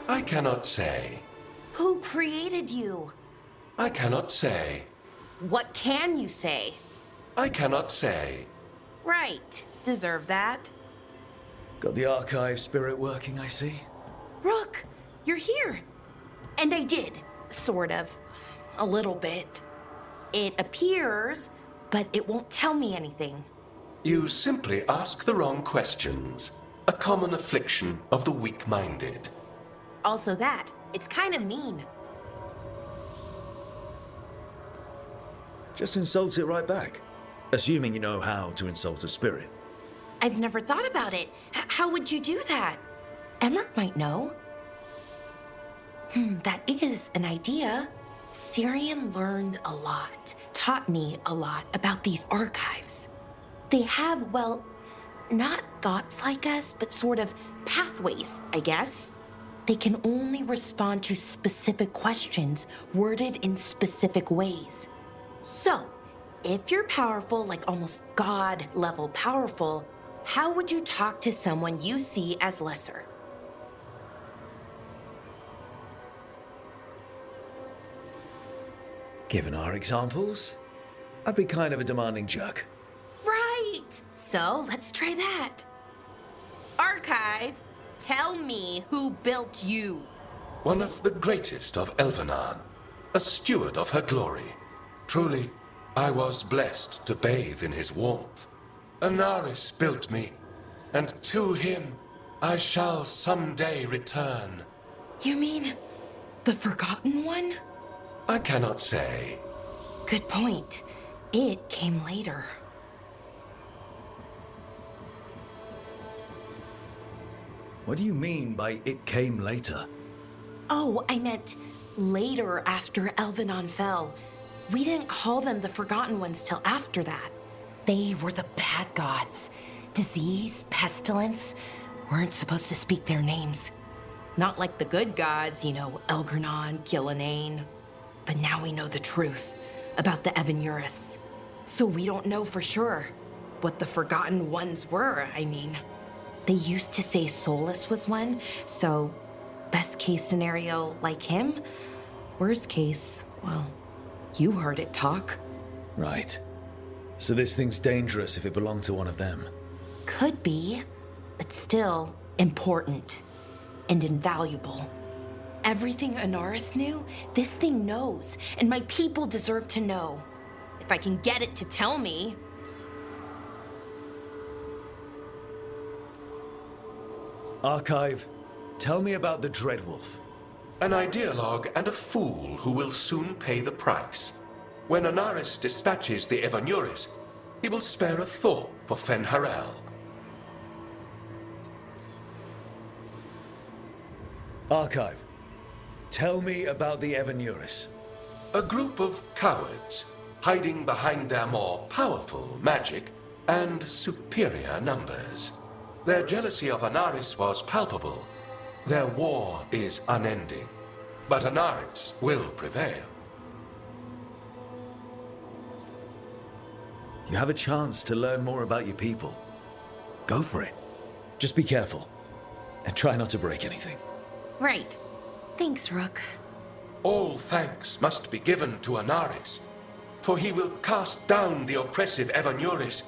I cannot say. Who created you? I cannot say. What can you say? I cannot say. Right. Deserve that. Got the archive spirit working, I see. Rook, you're here. And I did, sort of. A little bit. It appears, but it won't tell me anything. You simply ask the wrong questions. A common affliction of the weak-minded. Also that, it's kind of mean. Just insult it right back. Assuming you know how to insult a spirit. I've never thought about it. How would you do that? Emmerich might know. That is an idea. Syrian learned a lot, taught me a lot about these archives. They have, well, not thoughts like us, but sort of pathways, I guess. They can only respond to specific questions worded in specific ways. So, if you're powerful, like almost God-level powerful, how would you talk to someone you see as lesser? Given our examples, I'd be kind of a demanding jerk. Right! So, let's try that. Archive, tell me who built you. One of the greatest of Elvenan, a steward of her glory. Truly, I was blessed to bathe in his warmth. Anaris built me, and to him I shall someday return. You mean the Forgotten One? I cannot say. Good point. It came later. What do you mean by it came later? Oh, I meant later after Elvenon fell. We didn't call them the Forgotten Ones till after that. They were the bad gods. Disease, pestilence, weren't supposed to speak their names. Not like the good gods, you know, Elgernon, Gillenane. But now we know the truth about the Evanuris. So we don't know for sure what the Forgotten Ones were, I mean. They used to say Solus was one, so best case scenario like him. Worst case, well, you heard it talk. Right. So this thing's dangerous if it belonged to one of them. Could be, but still important and invaluable. Everything Anaris knew, this thing knows, and my people deserve to know. If I can get it to tell me. Archive, tell me about the Dreadwolf. An ideologue and a fool who will soon pay the price. When Anaris dispatches the Evanuris, he will spare a thought for Fen'Harel. Archive, tell me about the Evanuris. A group of cowards hiding behind their more powerful magic and superior numbers. Their jealousy of Anaris was palpable. Their war is unending, but Anaris will prevail. You have a chance to learn more about your people. Go for it. Just be careful, and try not to break anything. Right. Thanks, Rook. All thanks must be given to Anaris, for he will cast down the oppressive Evanuris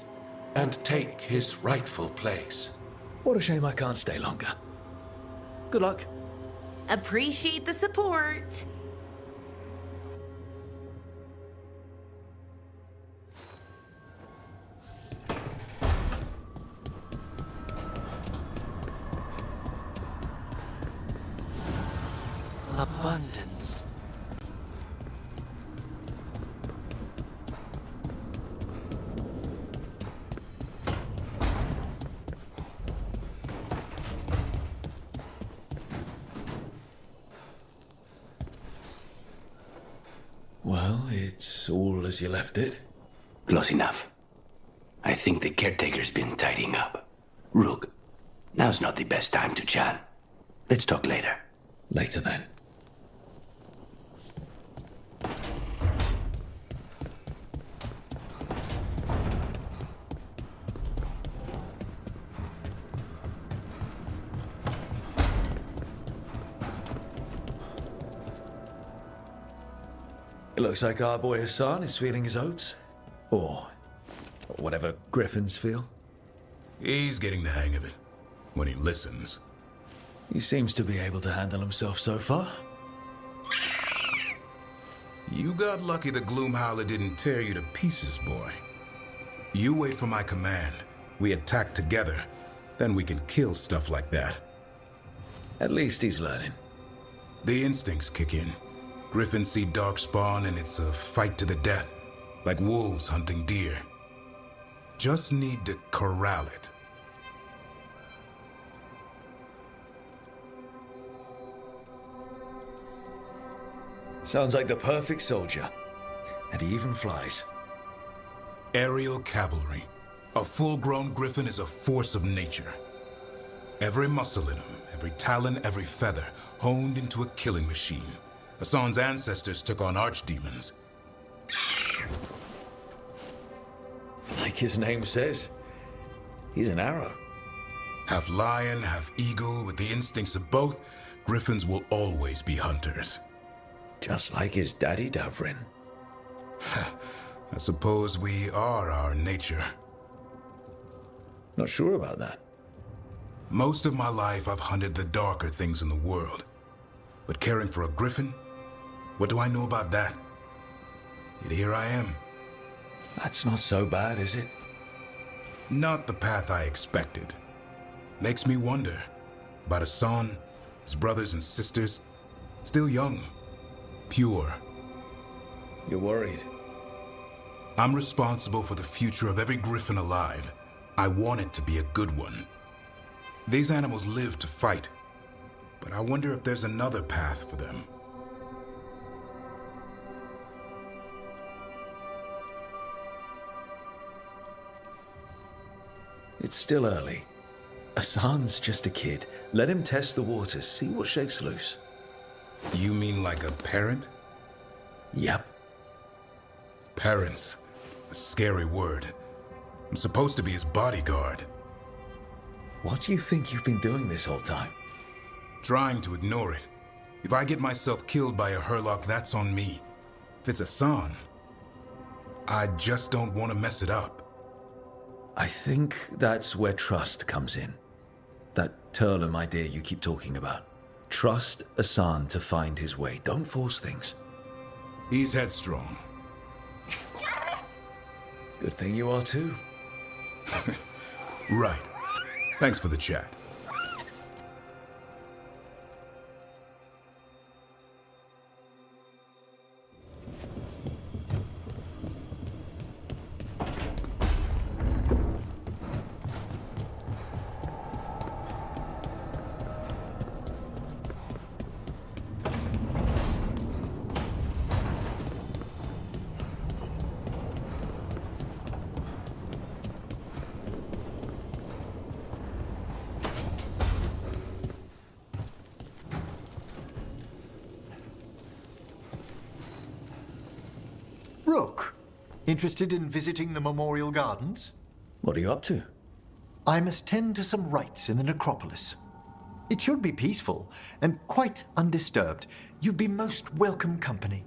and take his rightful place. What a shame I can't stay longer. Good luck. Appreciate the support. Abundance. Well, it's all as you left it. Close enough. I think the caretaker's been tidying up. Rook, now's not the best time to chat. Let's talk later. Later then. It looks like our boy Hassan is feeling his oats. Or whatever griffins feel. He's getting the hang of it. When he listens. He seems to be able to handle himself so far. You got lucky the Gloomhowler didn't tear you to pieces, boy. You wait for my command. We attack together. Then we can kill stuff like that. At least he's learning. The instincts kick in. Griffins see darkspawn and it's a fight to the death. Like wolves hunting deer. Just need to corral it. Sounds like the perfect soldier. And he even flies. Aerial cavalry. A full-grown griffin is a force of nature. Every muscle in him, every talon, every feather, honed into a killing machine. Hassan's ancestors took on archdemons. Like his name says, he's an arrow. Half lion, half eagle, with the instincts of both, griffins will always be hunters. Just like his daddy Davrin. I suppose we are our nature. Not sure about that. Most of my life I've hunted the darker things in the world. But caring for a griffin? What do I know about that? Yet here I am. That's not so bad, is it? Not the path I expected. Makes me wonder about Hassan, his brothers and sisters. Still young. Pure. You're worried. I'm responsible for the future of every griffin alive. I want it to be a good one. These animals live to fight, but I wonder if there's another path for them. It's still early. Hassan's just a kid. Let him test the waters, see what shakes loose. You mean like a parent? Yep. Parents. A scary word. I'm supposed to be his bodyguard. What do you think you've been doing this whole time? Trying to ignore it. If I get myself killed by a Hurlock, that's on me. If it's Hassan, I just don't want to mess it up. I think that's where trust comes in. That Turlum idea you keep talking about. Trust Hassan to find his way. Don't force things. He's headstrong. Good thing you are too. Right. Thanks for the chat. Rook, interested in visiting the Memorial Gardens? What are you up to? I must tend to some rites in the necropolis. It should be peaceful and quite undisturbed. You'd be most welcome company.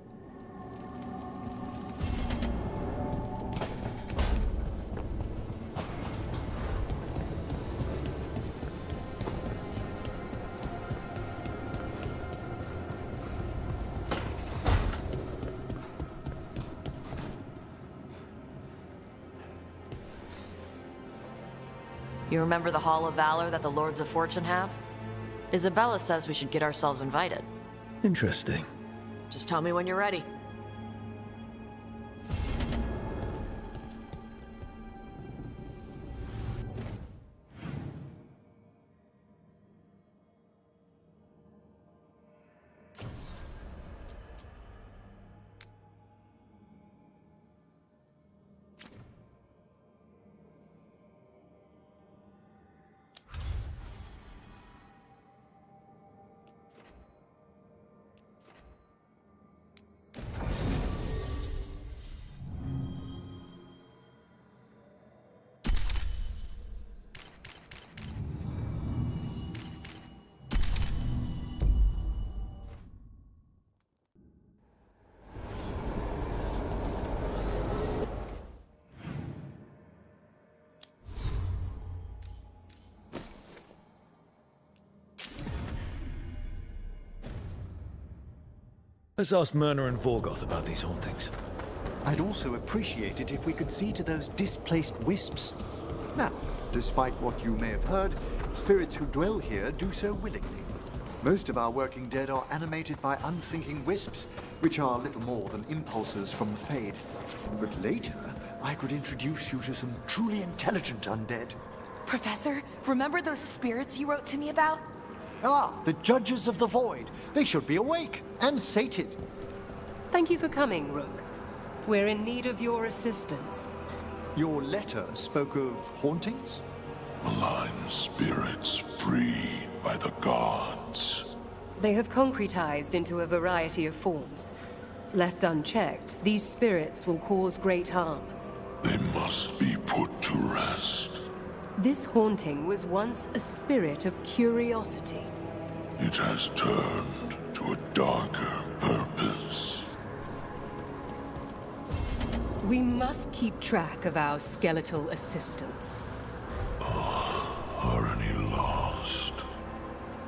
You remember the Hall of Valor that the Lords of Fortune have? Isabella says we should get ourselves invited. Interesting. Just tell me when you're ready. Let's ask Myrna and Vorgoth about these hauntings. I'd also appreciate it if we could see to those displaced wisps. Now, despite what you may have heard, spirits who dwell here do so willingly. Most of our working dead are animated by unthinking wisps, which are little more than impulses from the Fade. But later, I could introduce you to some truly intelligent undead. Professor, remember those spirits you wrote to me about? Ah, the Judges of the Void. They should be awake and sated. Thank you for coming, Rook. We're in need of your assistance. Your letter spoke of hauntings? Malign spirits free by the gods. They have concretized into a variety of forms. Left unchecked, these spirits will cause great harm. They must be put to rest. This haunting was once a spirit of curiosity. It has turned to a darker purpose. We must keep track of our skeletal assistants. Are any lost?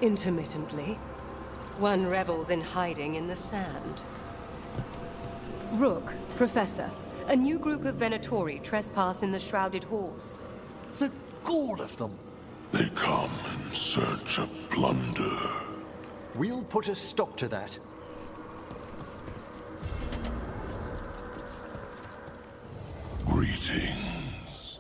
Intermittently. One revels in hiding in the sand. Rook, Professor, a new group of Venatori trespass in the Shrouded Halls. The gall of them! They come in search of plunder. We'll put a stop to that. Greetings.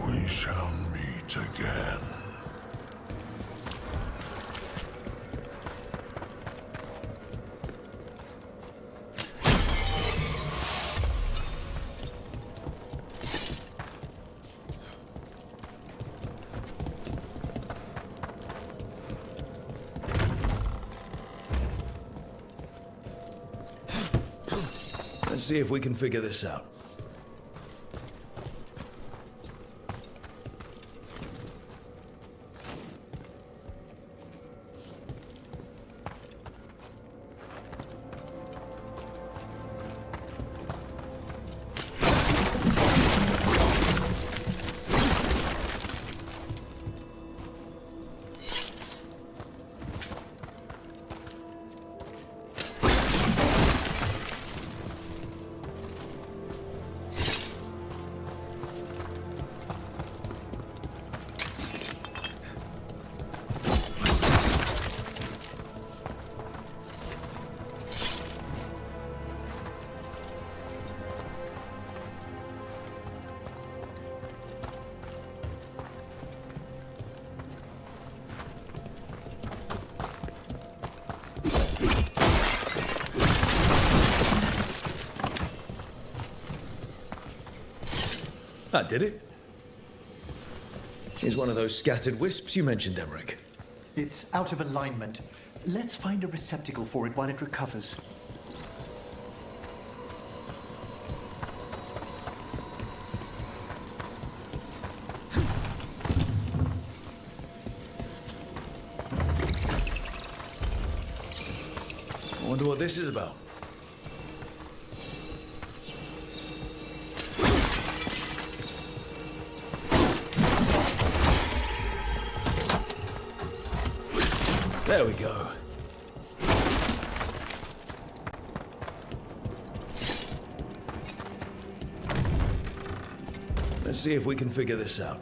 We shall meet again. Let's see if we can figure this out. That did it. Here's one of those scattered wisps you mentioned, Emmerich. It's out of alignment. Let's find a receptacle for it while it recovers. I wonder what this is about. There we go. Let's see if we can figure this out.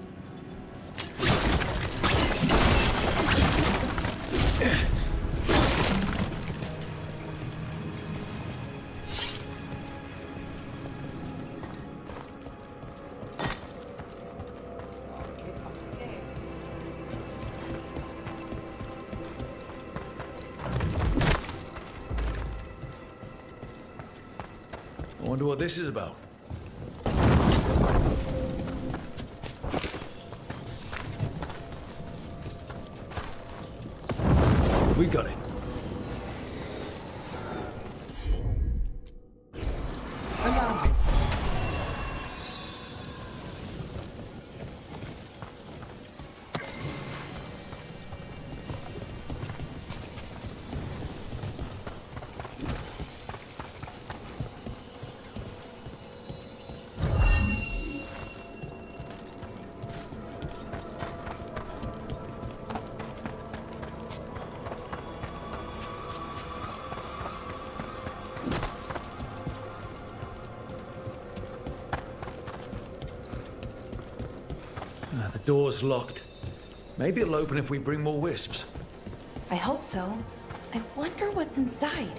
I wonder what this is about. We got it. Allow me. The door's locked. Maybe it'll open if we bring more wisps. I hope so. I wonder what's inside.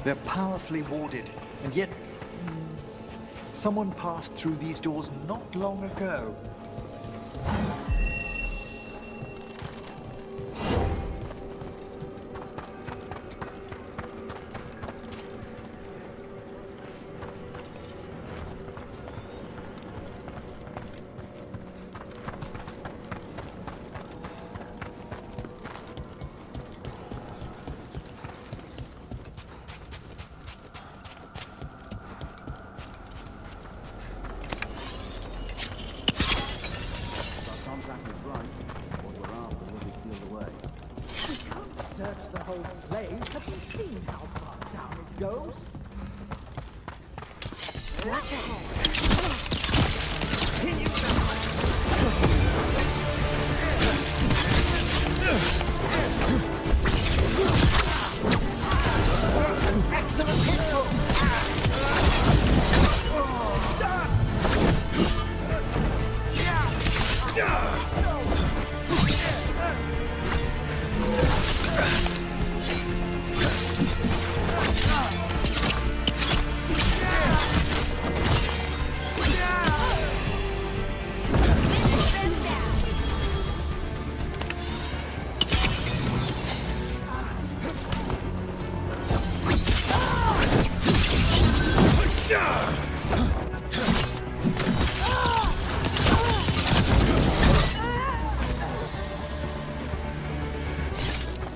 They're powerfully warded, and yet... someone passed through these doors not long ago.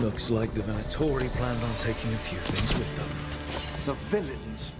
Looks like the Venatori planned on taking a few things with them. The villains.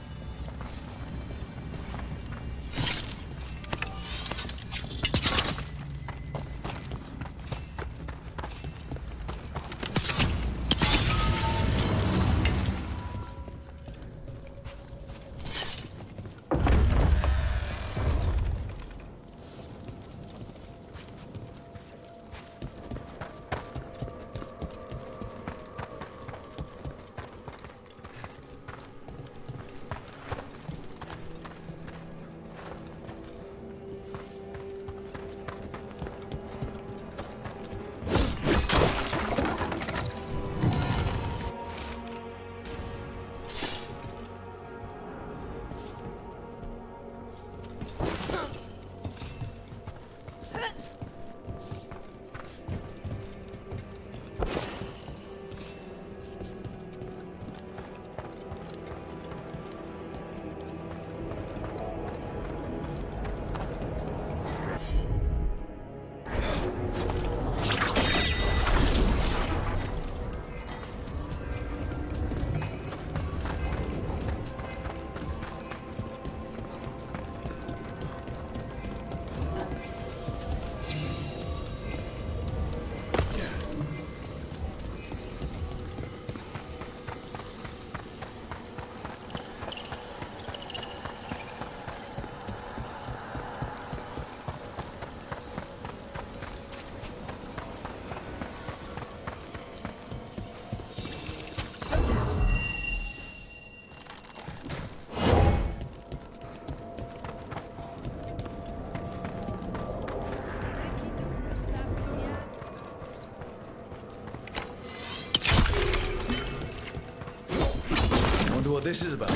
Wonder what this is about.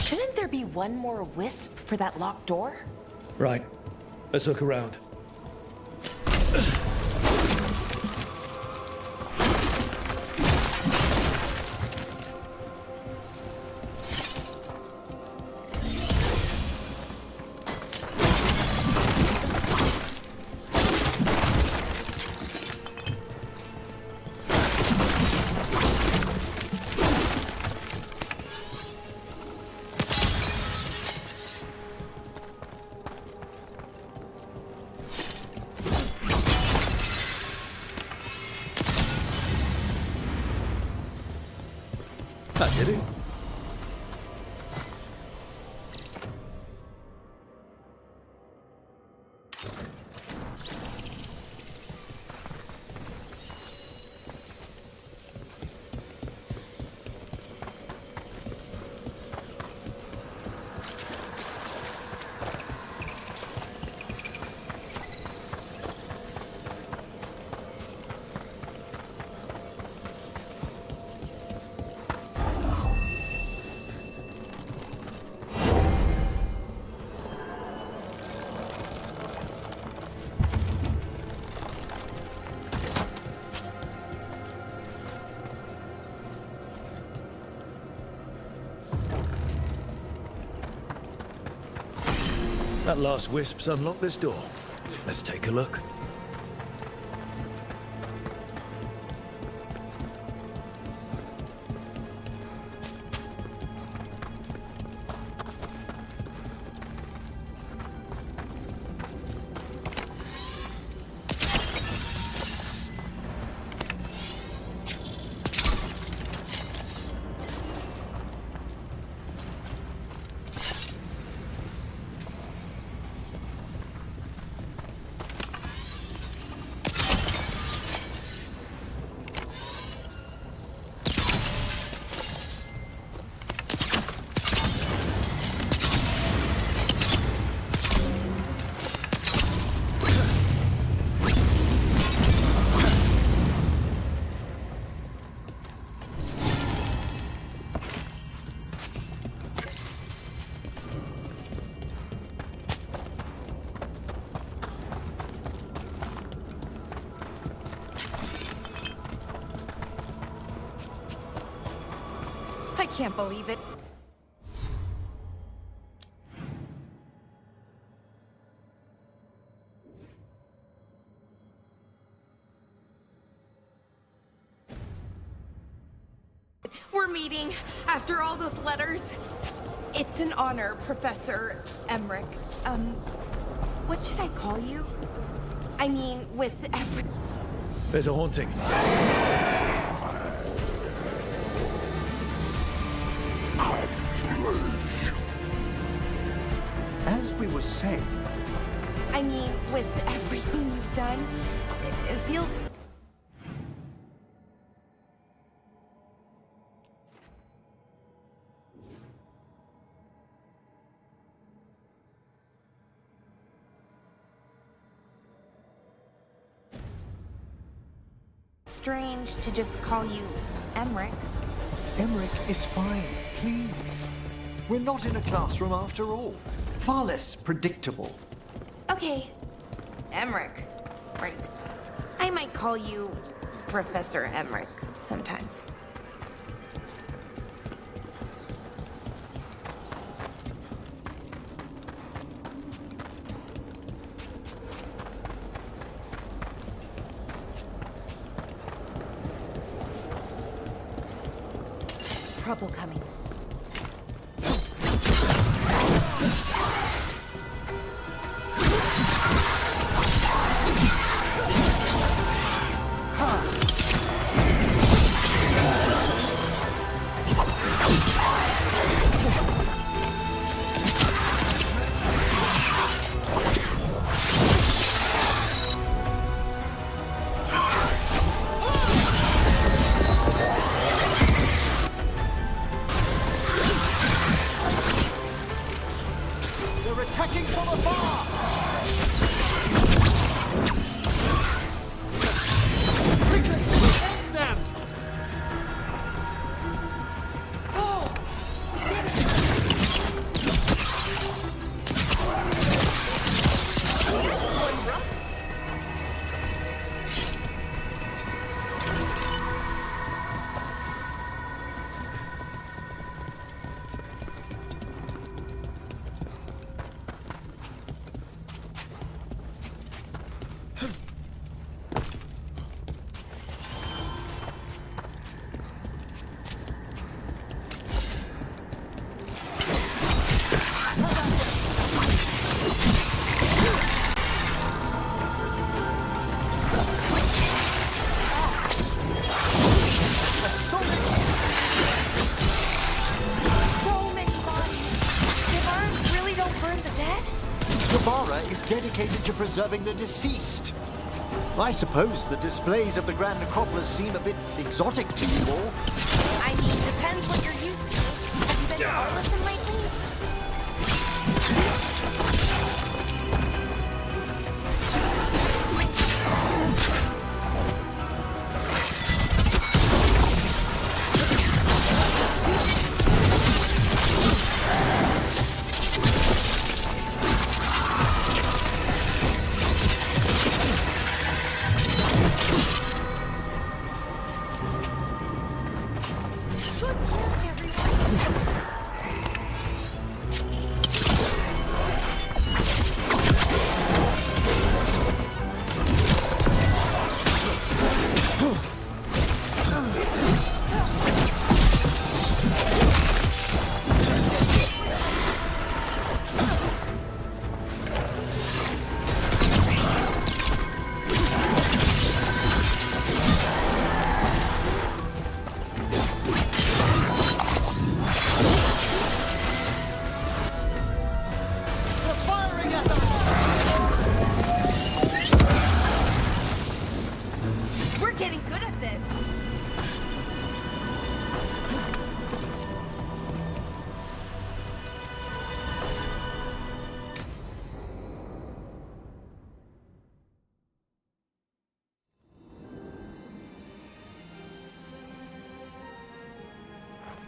Shouldn't there be one more wisp for that locked door? Right. Let's look around. That did it. That last wisp's unlocked this door. Let's take a look. I can't believe it. We're meeting after all those letters. It's an honor, Professor Emmerich. What should I call you? I mean, with every... There's a haunting. As we were saying, I mean, with everything you've done, it feels... strange to just call you Emmerich. Emmerich is fine, please. We're not in a classroom after all. Far less predictable. Okay, Emmerich. Right. I might call you Professor Emmerich sometimes. Trouble coming. dedicated to preserving the deceased. I suppose the displays of the Grand Necropolis seem a bit exotic to you all. I mean, depends what you're used to. Have you been to Arlington lately?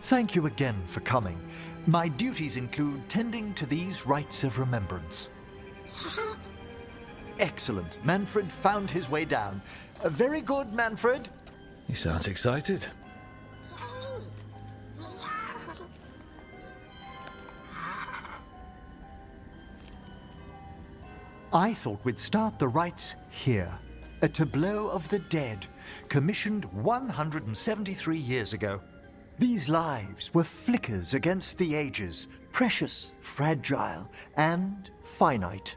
Thank you again for coming. My duties include tending to these rites of remembrance. Excellent. Manfred found his way down. Very good, Manfred. He sounds excited. I thought we'd start the rites here. A tableau of the dead, commissioned 173 years ago. These lives were flickers against the ages, precious, fragile, and finite.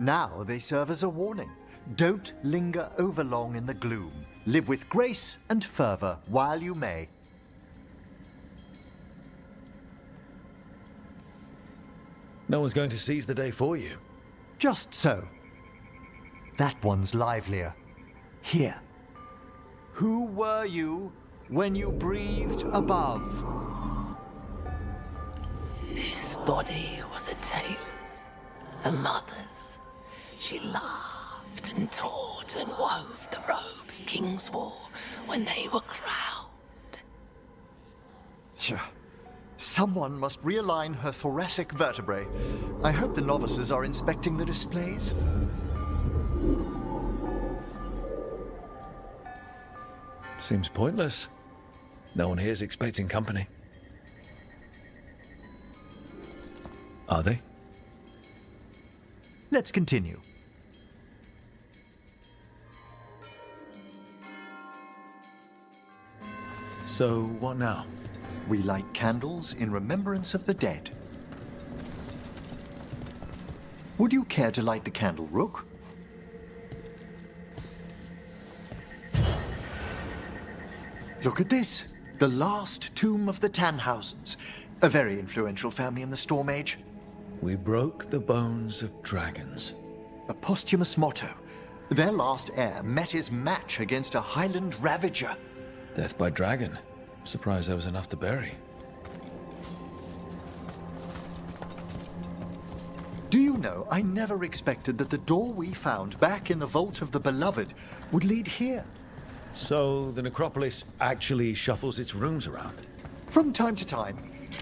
Now they serve as a warning. Don't linger overlong in the gloom. Live with grace and fervor while you may. No one's going to seize the day for you. Just so. That one's livelier. Here. Who were you when you breathed above? This body was a tailor's, a mother's. She laughed and taught and wove the robes kings wore when they were crowned. Tja. Someone must realign her thoracic vertebrae. I hope the novices are inspecting the displays. Seems pointless. No one here's expecting company. Are they? Let's continue. So, what now? We light candles in remembrance of the dead. Would you care to light the candle, Rook? Look at this. The last tomb of the Tannhausens. A very influential family in the Storm Age. We broke the bones of dragons. A posthumous motto. Their last heir met his match against a Highland Ravager. Death by dragon. Surprised there was enough to bury. Do you know, I never expected that the door we found back in the Vault of the Beloved would lead here. So, the necropolis actually shuffles its rooms around? From time to time.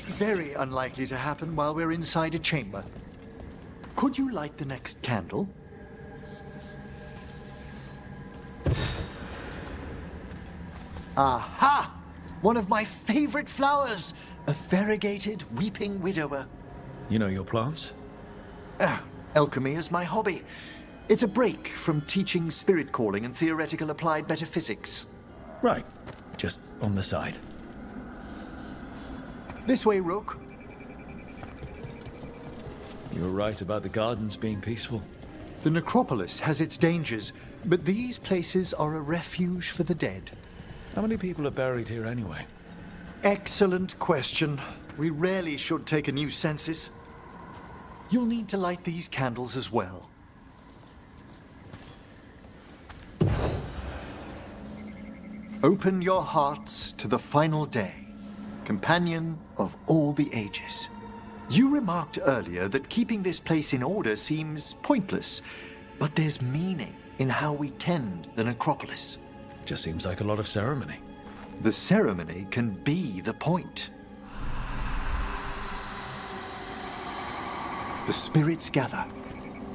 Very unlikely to happen while we're inside a chamber. Could you light the next candle? Aha! One of my favorite flowers! A variegated weeping widower. You know your plants? Alchemy is my hobby. It's a break from teaching spirit calling and theoretical applied metaphysics. Right. Just on the side. This way, Rook. You were right about the gardens being peaceful. The necropolis has its dangers, but these places are a refuge for the dead. How many people are buried here anyway? Excellent question. We rarely should take a new census. You'll need to light these candles as well. Open your hearts to the final day, companion of all the ages. You remarked earlier that keeping this place in order seems pointless, but there's meaning in how we tend the necropolis. Just seems like a lot of ceremony. The ceremony can be the point. The spirits gather.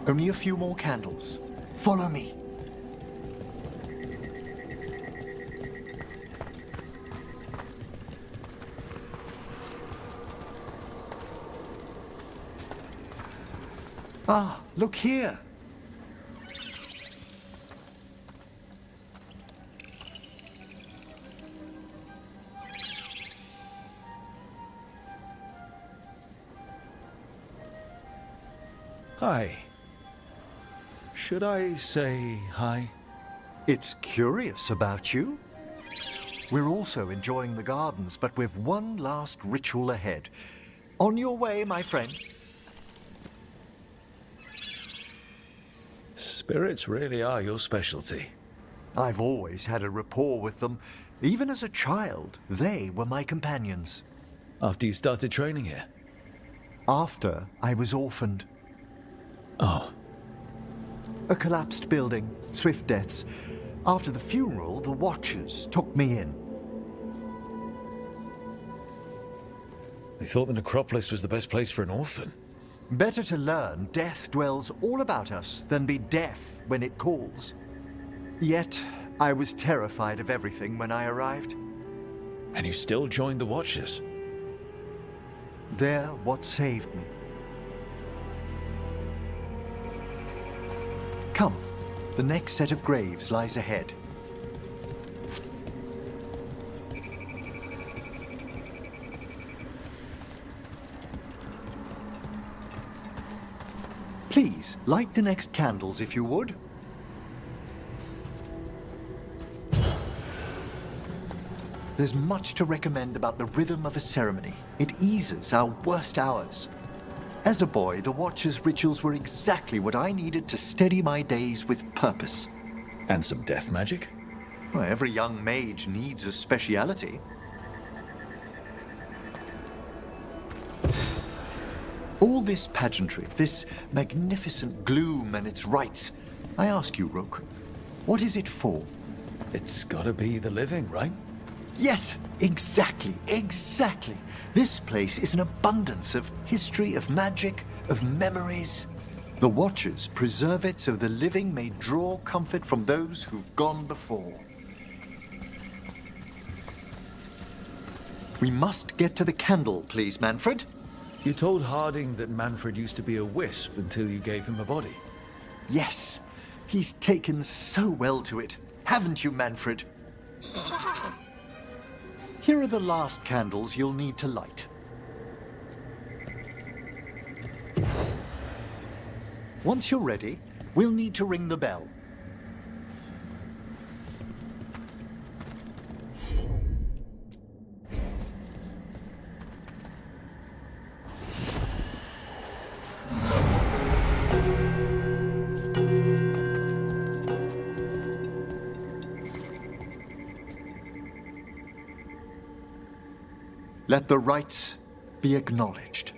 Only a few more candles. Follow me. Ah, look here. Hi. Should I say hi? It's curious about you. We're also enjoying the gardens, but with one last ritual ahead. On your way, my friend. Spirits really are your specialty. I've always had a rapport with them. Even as a child, they were my companions. After you started training here? After I was orphaned. Oh. A collapsed building, swift deaths. After the funeral, the Watchers took me in. They thought the necropolis was the best place for an orphan. Better to learn death dwells all about us than be deaf when it calls. Yet, I was terrified of everything when I arrived. And you still joined the Watchers? They're what saved me. Come, the next set of graves lies ahead. Please, light the next candles if you would. There's much to recommend about the rhythm of a ceremony. It eases our worst hours. As a boy, the Watcher's rituals were exactly what I needed to steady my days with purpose. And some death magic? Well, every young mage needs a speciality. All this pageantry, this magnificent gloom and its rites. I ask you, Rook, what is it for? It's gotta be the living, right? Yes, exactly. This place is an abundance of history, of magic, of memories. The Watchers preserve it so the living may draw comfort from those who've gone before. We must get to the candle, please, Manfred. You told Harding that Manfred used to be a wisp until you gave him a body. Yes, he's taken so well to it. Haven't you, Manfred? Here are the last candles you'll need to light. Once you're ready, we'll need to ring the bell. Let the rites be acknowledged.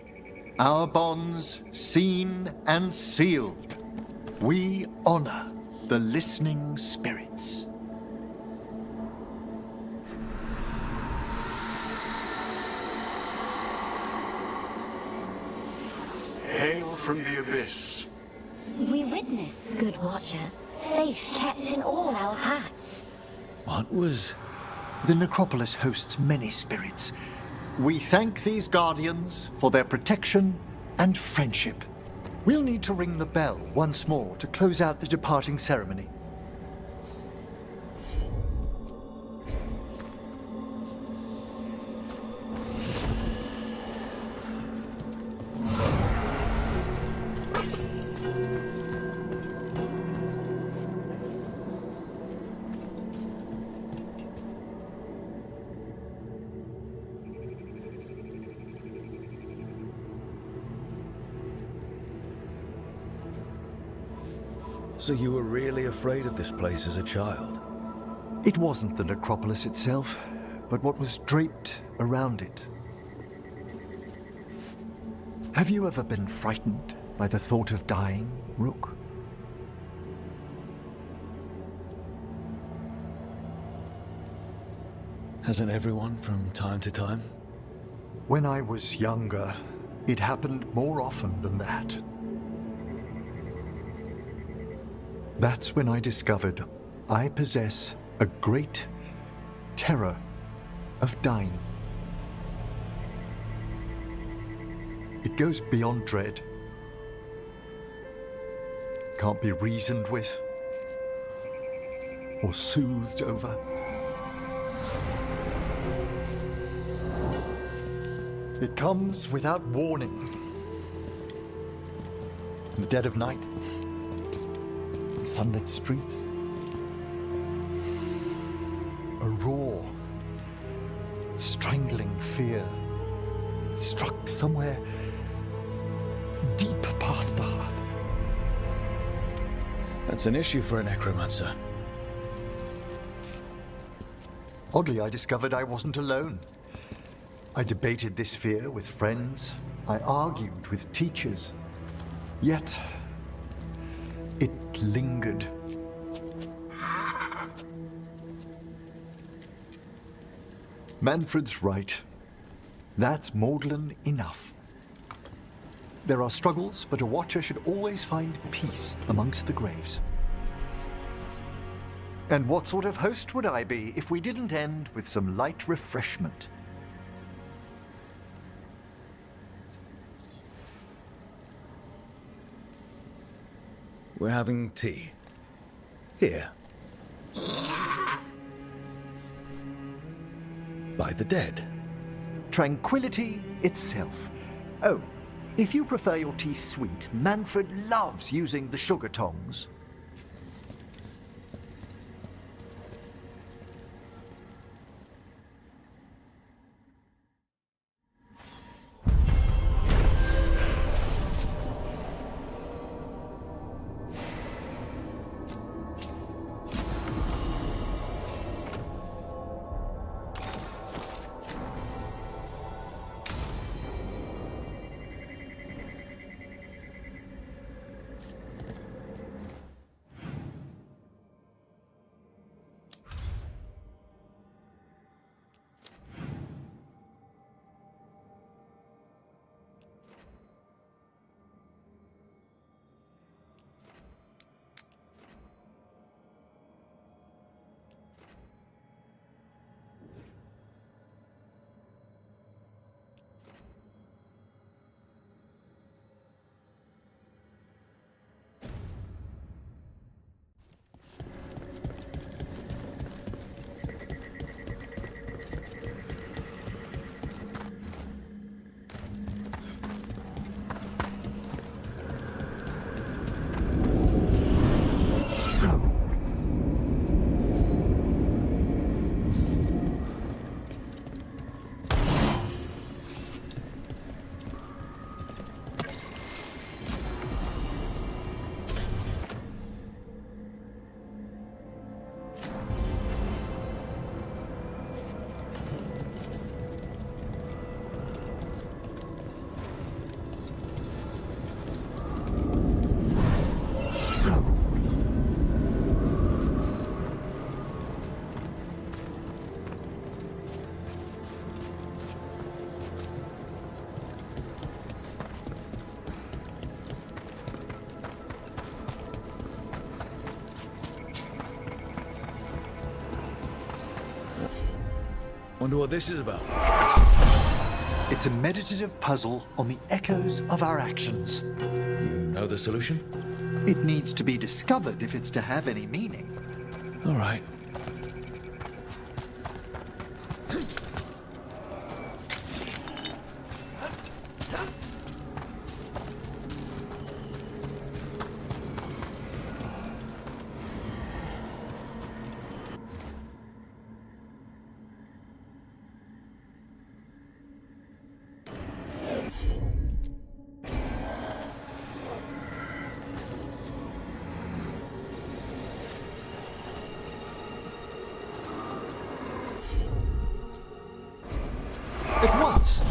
Our bonds seen and sealed. We honor the listening spirits. Hail from the abyss. We witness, good Watcher, faith kept in all our paths. What was... The necropolis hosts many spirits. We thank these guardians for their protection and friendship. We'll need to ring the bell once more to close out the departing ceremony. So you were really afraid of this place as a child? It wasn't the necropolis itself, but what was draped around it. Have you ever been frightened by the thought of dying, Rook? Hasn't everyone from time to time? When I was younger, it happened more often than that. That's when I discovered I possess a great terror of dying. It goes beyond dread. Can't be reasoned with or soothed over. It comes without warning. In the dead of night, sunlit streets, a raw, strangling fear struck somewhere deep past the heart. That's an issue for a necromancer. Oddly, I discovered I wasn't alone. I debated this fear with friends. I argued with teachers. Yet, it lingered. Manfred's right. That's maudlin enough. There are struggles, but a watcher should always find peace amongst the graves. And what sort of host would I be if we didn't end with some light refreshment? We're having tea. Here. By the dead. Tranquility itself. Oh, if you prefer your tea sweet, Manfred loves using the sugar tongs. Wonder what this is about. It's a meditative puzzle on the echoes of our actions. You know the solution? It needs to be discovered if it's to have any meaning. All right. At once!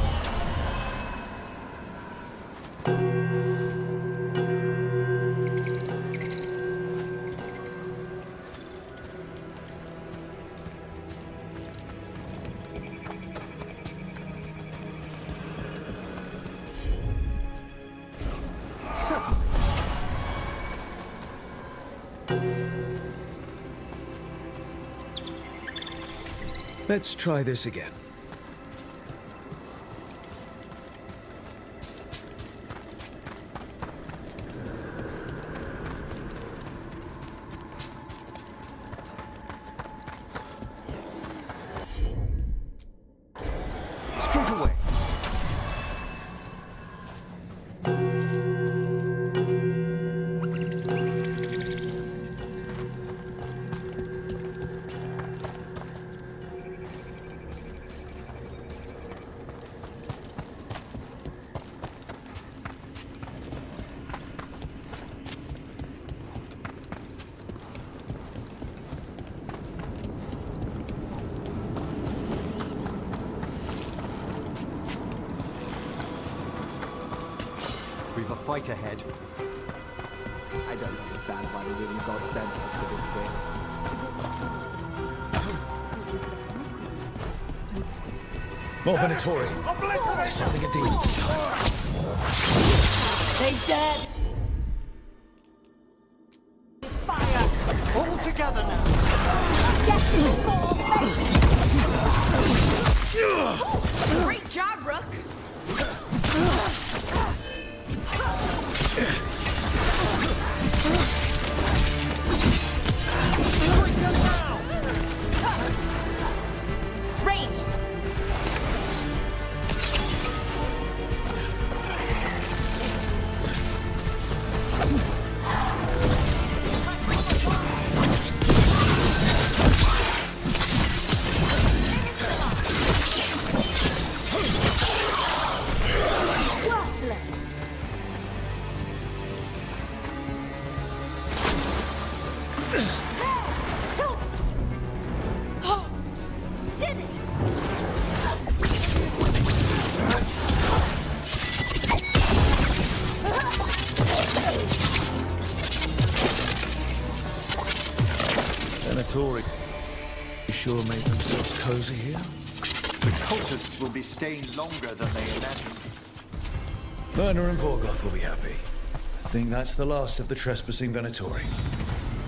Let's try this again. Straight away. We've a fight ahead. I don't understand why they really got sent us to this thing. More Venatori. There's something a deal. They dead! All together now! Great job, Rook! Ranged! Venatori, you sure made themselves cozy here? The cultists will be staying longer than they imagined. Werner and Vorgoth will be happy. I think that's the last of the trespassing Venatori.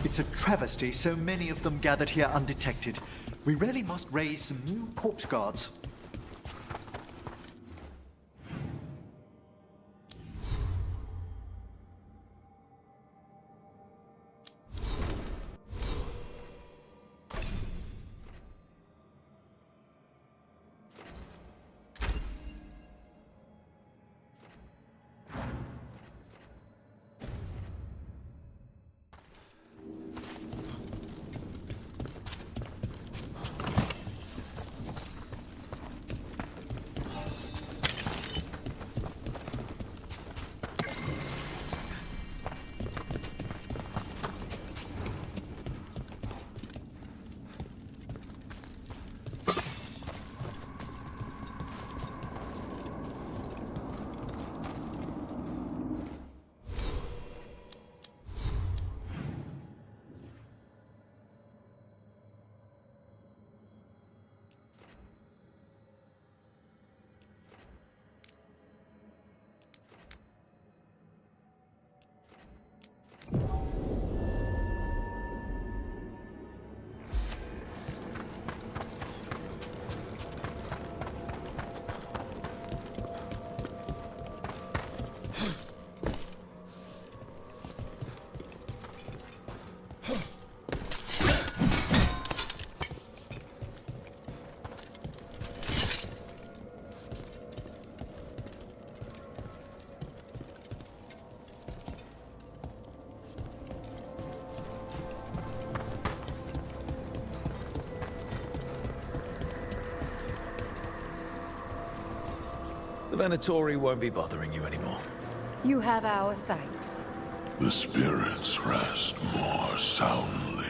It's a travesty so many of them gathered here undetected. We really must raise some new corpse guards. The Venatori won't be bothering you anymore. You have our thanks. The spirits rest more soundly.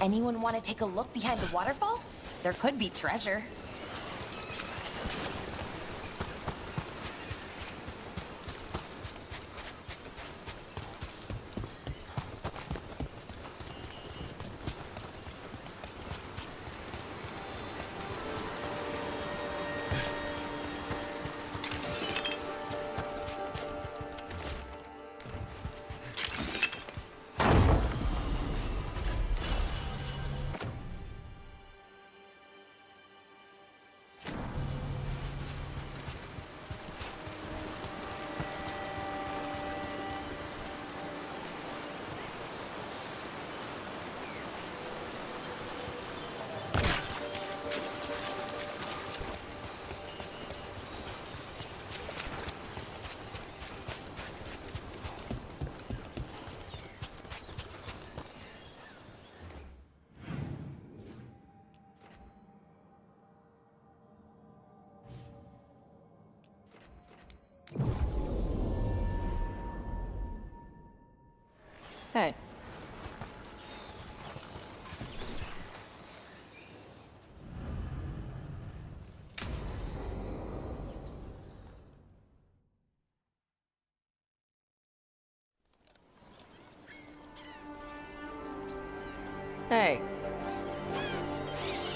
Anyone want to take a look behind the waterfall? There could be treasure. Hey. Hey.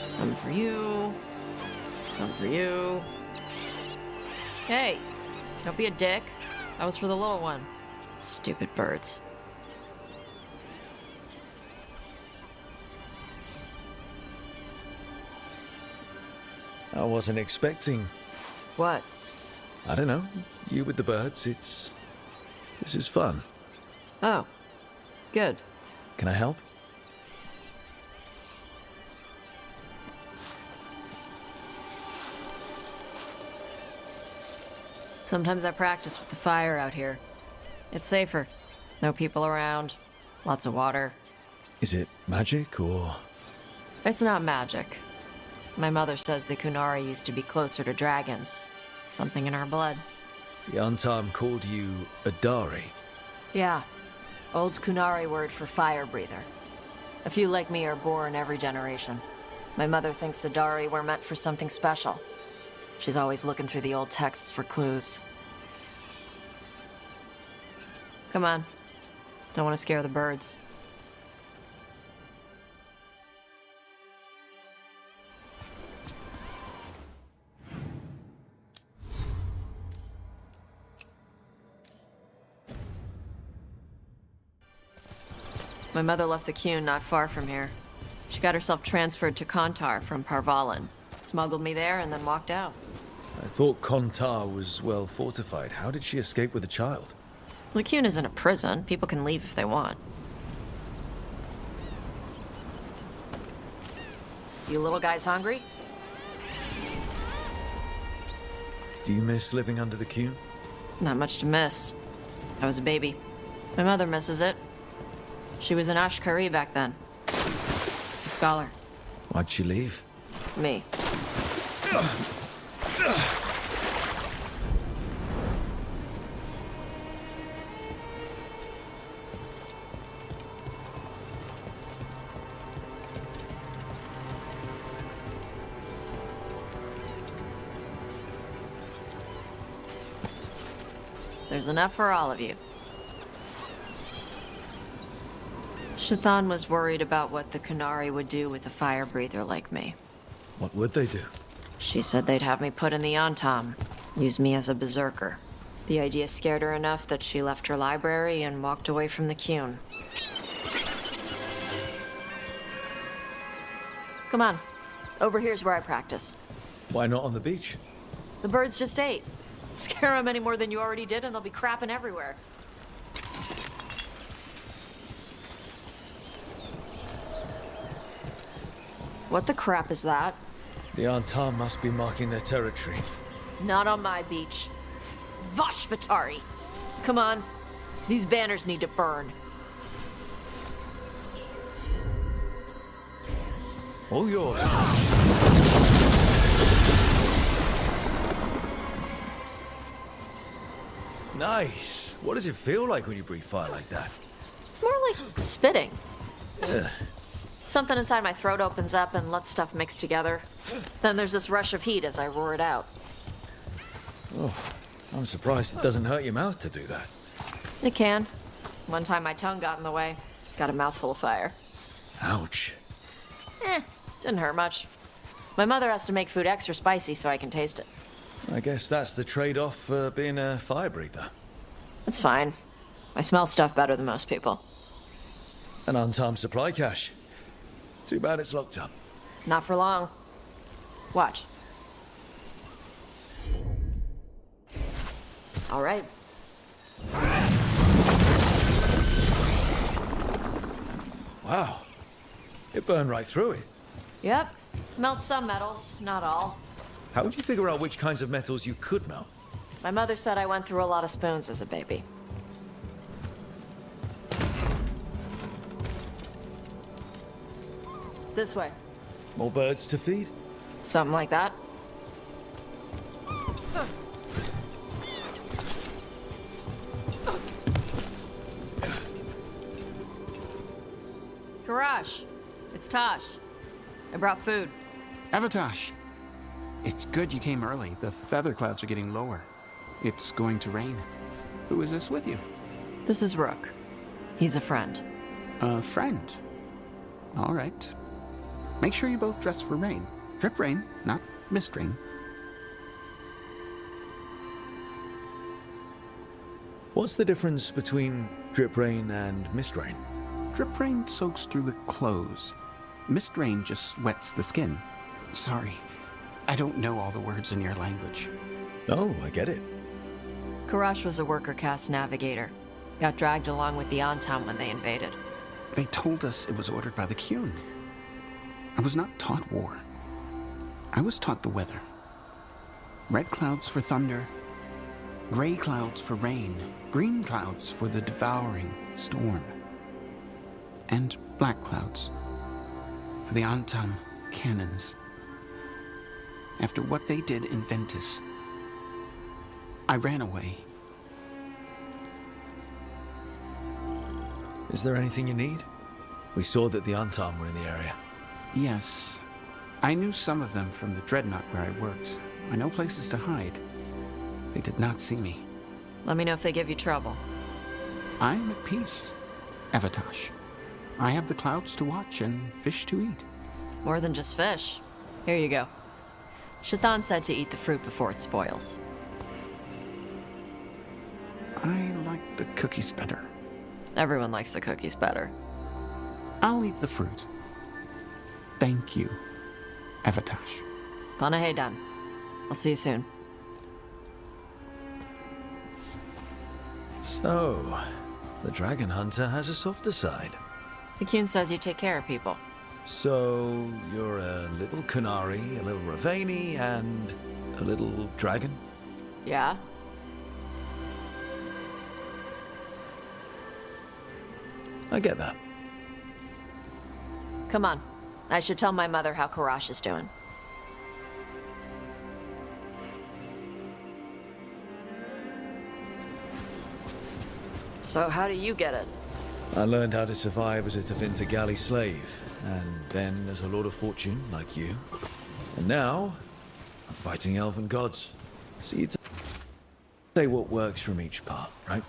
Some for you. Some for you. Hey. Don't be a dick. That was for the little one. Stupid birds. I wasn't expecting... What? I don't know. You with the birds, This is fun. Oh. Good. Can I help? Sometimes I practice with the fire out here. It's safer. No people around. Lots of water. Is it magic, or...? It's not magic. My mother says the Kunari used to be closer to dragons. Something in our blood. The Antam called you a Dari. Yeah. Old Kunari word for fire breather. A few like me are born every generation. My mother thinks Adari were meant for something special. She's always looking through the old texts for clues. Come on. Don't want to scare the birds. My mother left the Qun not far from here. She got herself transferred to Kontar from Parvalan. Smuggled me there and then walked out. I thought Kontar was well fortified. How did she escape with a child? The Qun isn't a prison. People can leave if they want. You little guys hungry? Do you miss living under the Qun? Not much to miss. I was a baby. My mother misses it. She was an Ashkari back then. A scholar. Why'd she leave? Me. There's enough for all of you. Shathan was worried about what the Kunari would do with a fire breather like me. What would they do? She said they'd have me put in the Antam, use me as a berserker. The idea scared her enough that she left her library and walked away from the Qun. Come on. Over here's where I practice. Why not on the beach? The birds just ate. Scare them any more than you already did and they'll be crapping everywhere. What the crap is that? The Antam must be marking their territory. Not on my beach. Vashvatari! Come on. These banners need to burn. All yours. Nice. What does it feel like when you breathe fire like that? It's more like spitting. Ugh. Something inside my throat opens up and lets stuff mix together. Then there's this rush of heat as I roar it out. Oh, I'm surprised it doesn't hurt your mouth to do that. It can. One time my tongue got in the way. Got a mouthful of fire. Ouch. Didn't hurt much. My mother has to make food extra spicy so I can taste it. I guess that's the trade-off for being a fire breather. It's fine. I smell stuff better than most people. An untimed supply cache. Too bad it's locked up. Not for long. Watch. All right. Wow. It burned right through it. Yep. Melts some metals, not all. How would you figure out which kinds of metals you could melt? My mother said I went through a lot of spoons as a baby. This way. More birds to feed? Something like that. Karash, it's Tosh. I brought food. Avatosh, it's good you came early. The feather clouds are getting lower. It's going to rain. Who is this with you? This is Rook. He's a friend. A friend? All right. Make sure you both dress for rain. Drip rain, not mist rain. What's the difference between drip rain and mist rain? Drip rain soaks through the clothes. Mist rain just wets the skin. Sorry, I don't know all the words in your language. Oh, I get it. Karash was a worker caste navigator. Got dragged along with the Antam when they invaded. They told us it was ordered by the Qun. I was not taught war. I was taught the weather. Red clouds for thunder, gray clouds for rain, green clouds for the devouring storm, and black clouds for the Antam cannons. After what they did in Ventus, I ran away. Is there anything you need? We saw that the Antam were in the area. Yes. I knew some of them from the Dreadnought where I worked. I know places to hide. They did not see me. Let me know if they give you trouble. I am at peace, Avatosh. I have the clouds to watch and fish to eat. More than just fish. Here you go. Shathan said to eat the fruit before it spoils. I like the cookies better. Everyone likes the cookies better. I'll eat the fruit. Thank you, Avatosh. Panaheydan. I'll see you soon. So, the Dragon Hunter has a softer side. The Qun says you take care of people. So, you're a little Kunari, a little Ravani, and a little dragon? Yeah? I get that. Come on. I should tell my mother how Karash is doing. So how do you get it? I learned how to survive as a Tevinter galley slave, and then as a Lord of Fortune, like you. And now, I'm fighting elven gods. See, it's say what works from each part, right?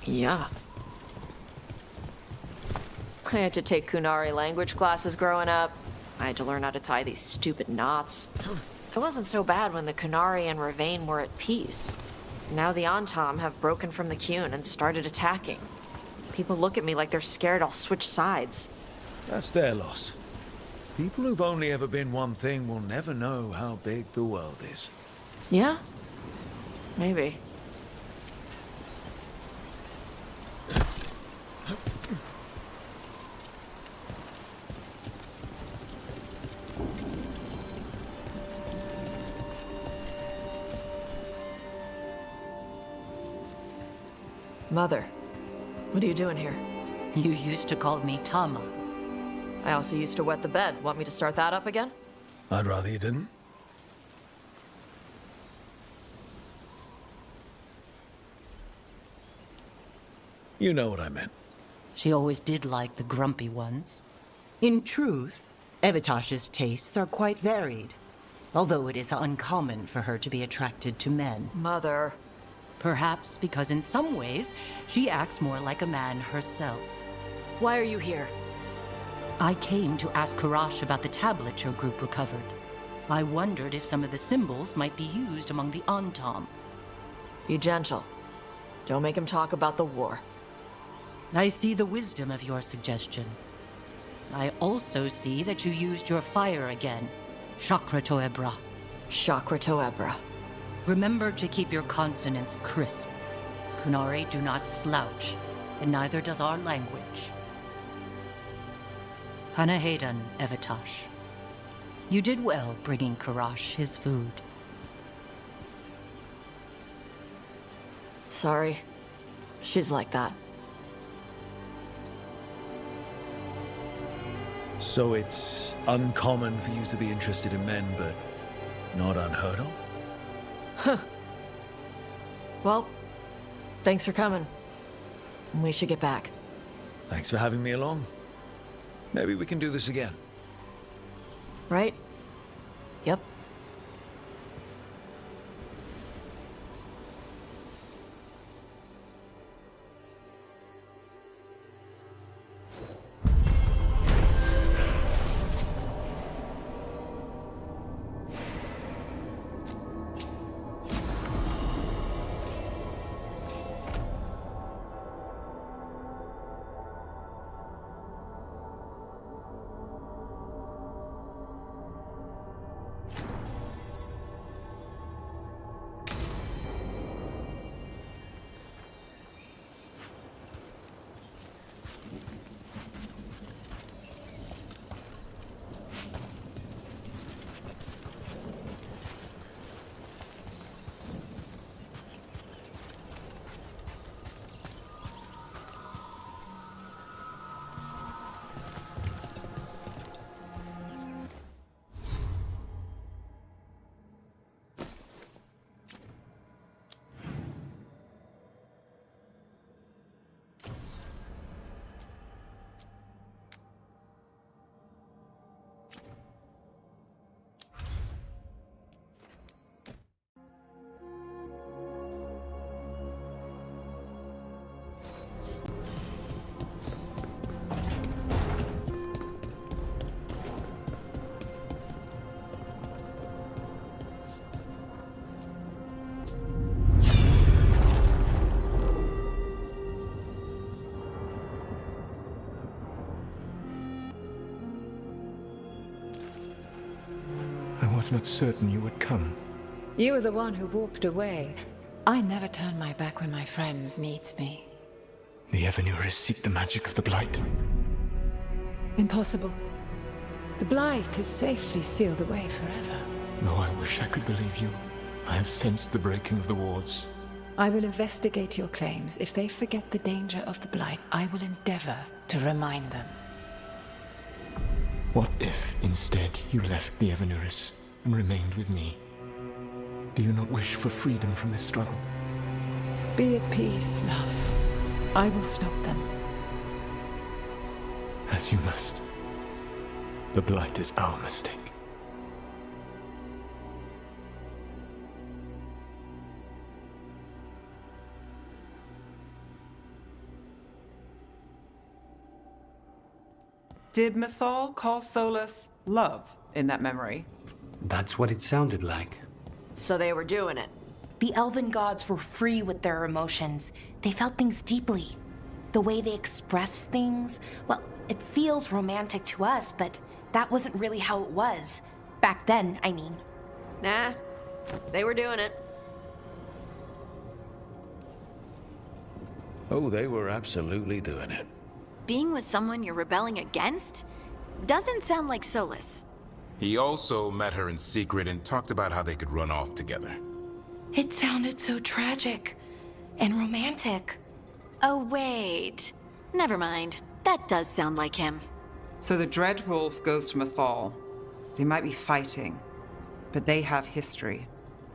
Yeah. I had to take Kunari language classes growing up. I had to learn how to tie these stupid knots. It wasn't so bad when the Kunari and Ravane were at peace. Now the Antam have broken from the Qun and started attacking. People look at me like they're scared I'll switch sides. That's their loss. People who've only ever been one thing will never know how big the world is. Yeah? Maybe. Mother, what are you doing here? You used to call me Tama. I also used to wet the bed. Want me to start that up again? I'd rather you didn't. You know what I meant. She always did like the grumpy ones. In truth, Evitash's tastes are quite varied, although it is uncommon for her to be attracted to men. Mother. Perhaps because in some ways, she acts more like a man herself. Why are you here? I came to ask Karash about the tablet your group recovered. I wondered if some of the symbols might be used among the Antam. Be gentle. Don't make him talk about the war. I see the wisdom of your suggestion. I also see that you used your fire again. Chakra Toebra. Chakra Toebra. Remember to keep your consonants crisp. Kunari do not slouch, and neither does our language. Hanahedan, Evitash. You did well bringing Karash his food. Sorry. She's like that. So it's uncommon for you to be interested in men, but not unheard of? Huh. Well, thanks for coming. We should get back. Thanks for having me along. Maybe we can do this again. Right? Yep. I was not certain you would come. You were the one who walked away. I never turn my back when my friend needs me. The Evanuris seek the magic of the Blight. Impossible. The Blight is safely sealed away forever. Though I wish I could believe you. I have sensed the breaking of the wards. I will investigate your claims. If they forget the danger of the Blight, I will endeavor to remind them. What if, instead, you left the Evanuris and remained with me? Do you not wish for freedom from this struggle? Be at peace, love. I will stop them. As you must. The Blight is our mistake. Did Mythal call Solus love in that memory? That's what it sounded like. So they were doing it. The elven gods were free with their emotions. They felt things deeply. The way they expressed things, well, it feels romantic to us, but that wasn't really how it was. Back then, I mean. Nah, they were doing it. Oh, they were absolutely doing it. Being with someone you're rebelling against? Doesn't sound like Solus. He also met her in secret and talked about how they could run off together. It sounded so tragic and romantic. Oh, wait. Never mind. That does sound like him. So the Dreadwolf goes to Mythal. They might be fighting, but they have history.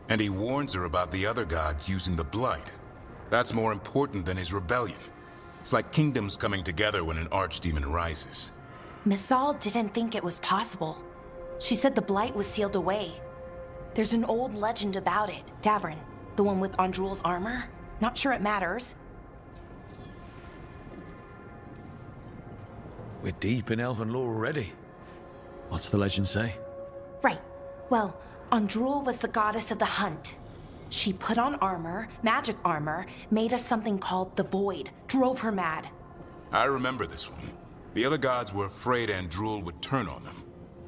And he warns her about the other gods using the Blight. That's more important than his rebellion. It's like kingdoms coming together when an archdemon rises. Mythal didn't think it was possible. She said the blight was sealed away. There's an old legend about it. Davrin, the one with Andrul's armor. Not sure it matters. We're deep in elven lore already. What's the legend say? Right. Well, Andrul was the goddess of the hunt. She put on armor, magic armor, made us something called the Void, drove her mad. I remember this one. The other gods were afraid Andrul would turn on them.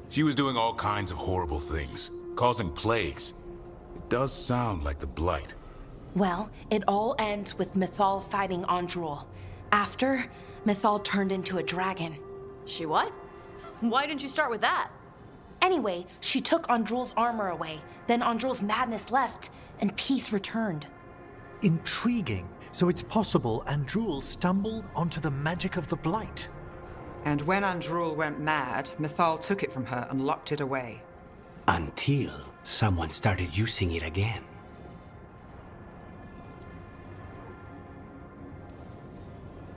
She was doing all kinds of horrible things, causing plagues. It does sound like the Blight. Well, it all ends with Mythal fighting Andrul. After, Mythal turned into a dragon. She what? Why didn't you start with that? Anyway, she took Andrul's armor away. Then Andrul's madness left, and peace returned. Intriguing. So it's possible Andrul stumbled onto the magic of the Blight. And when Andrul went mad, Mythal took it from her and locked it away. Until someone started using it again.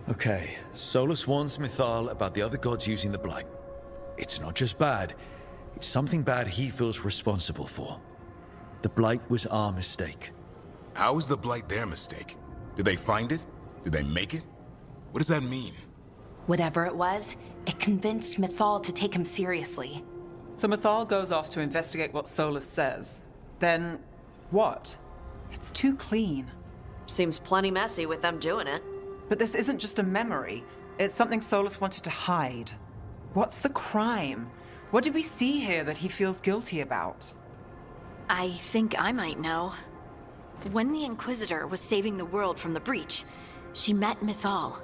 Okay, Solus warns Mythal about the other gods using the Blight. It's not just bad, it's something bad he feels responsible for. The Blight was our mistake. How was the Blight their mistake? Did they find it? Did they make it? What does that mean? Whatever it was, it convinced Mythal to take him seriously. So Mythal goes off to investigate what Solus says. Then, what? It's too clean. Seems plenty messy with them doing it. But this isn't just a memory. It's something Solus wanted to hide. What's the crime? What did we see here that he feels guilty about? I think I might know. When the Inquisitor was saving the world from the breach, she met Mythal.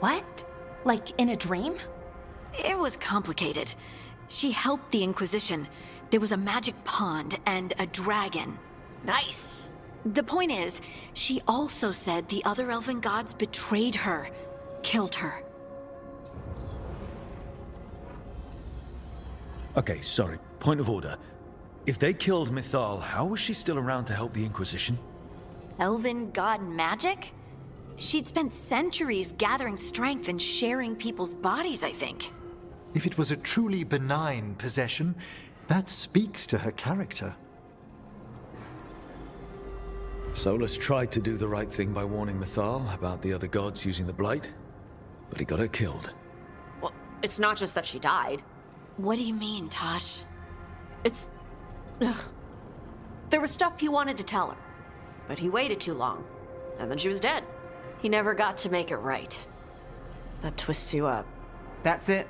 What? Like in a dream? It was complicated. She helped the Inquisition. There was a magic pond and a dragon. Nice. The point is, she also said the other elven gods betrayed her, killed her. Okay, sorry. Point of order. If they killed Mythal, how was she still around to help the Inquisition? Elven god magic? She'd spent centuries gathering strength and sharing people's bodies, I think. If it was a truly benign possession, that speaks to her character. Solus tried to do the right thing by warning Mythal about the other gods using the Blight, but he got her killed. Well, it's not just that she died. What do you mean, Tosh? It's... Ugh. There was stuff he wanted to tell her, but he waited too long, and then she was dead. He never got to make it right. That twists you up. That's it.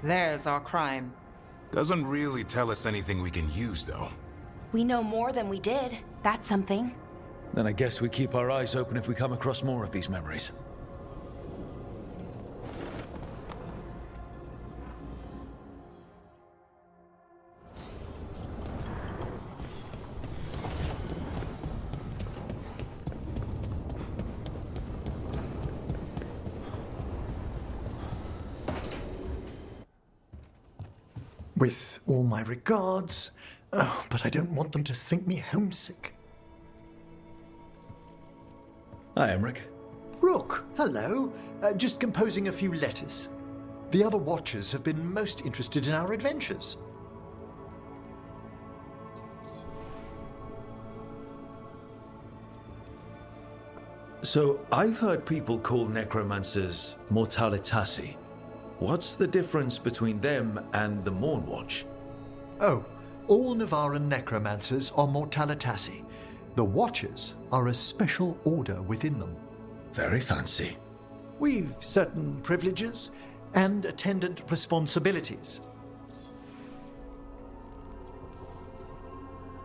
There's our crime. Doesn't really tell us anything we can use, though. We know more than we did. That's something. Then I guess we keep our eyes open if we come across more of these memories. With all my regards. Oh, but I don't want them to think me homesick. Hi, Emmerich. Rook, hello. Just composing a few letters. The other Watchers have been most interested in our adventures. So, I've heard people call necromancers mortalitasi. What's the difference between them and the Mornwatch? Oh, all Navaran necromancers are mortalitasi. The Watchers are a special order within them. Very fancy. We've certain privileges and attendant responsibilities.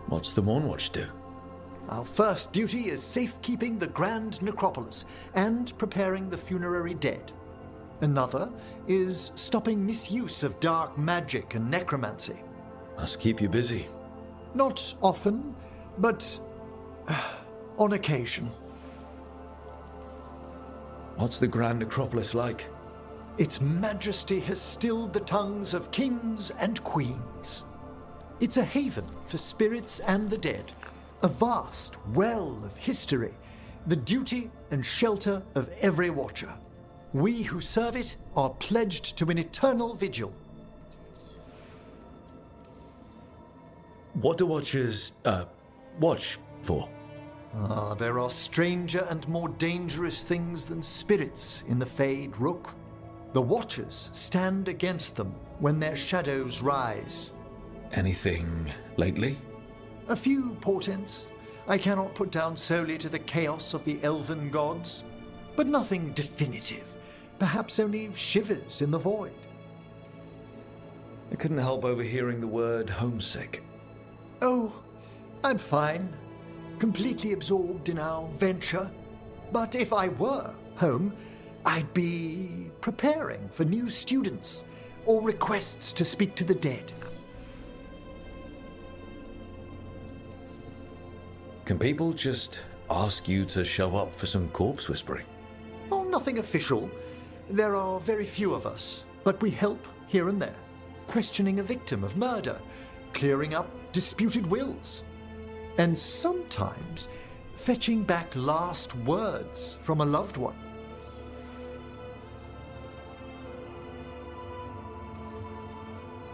What's the Mornwatch do? Our first duty is safekeeping the Grand Necropolis and preparing the funerary dead. Another is stopping misuse of dark magic and necromancy. Must keep you busy. Not often, but on occasion. What's the Grand Necropolis like? Its majesty has stilled the tongues of kings and queens. It's a haven for spirits and the dead, a vast well of history, the duty and shelter of every Watcher. We who serve it are pledged to an eternal vigil. What do Watchers, watch for? There are stranger and more dangerous things than spirits in the Fade, Rook. The Watchers stand against them when their shadows rise. Anything lately? A few portents I cannot put down solely to the chaos of the elven gods, but nothing definitive. Perhaps only shivers in the void. I couldn't help overhearing the word homesick. Oh, I'm fine. Completely absorbed in our venture. But if I were home, I'd be preparing for new students or requests to speak to the dead. Can people just ask you to show up for some corpse whispering? Oh, nothing official. There are very few of us, but we help here and there. Questioning a victim of murder, clearing up disputed wills, and sometimes fetching back last words from a loved one.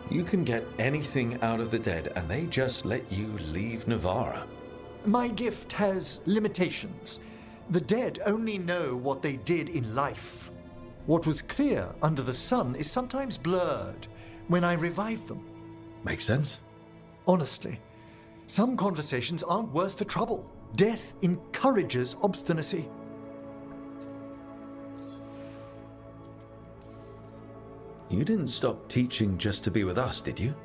You can get anything out of the dead, and they just let you leave Navarra. My gift has limitations. The dead only know what they did in life. What was clear under the sun is sometimes blurred when I revive them. Makes sense. Honestly, some conversations aren't worth the trouble. Death encourages obstinacy. You didn't stop teaching just to be with us, did you?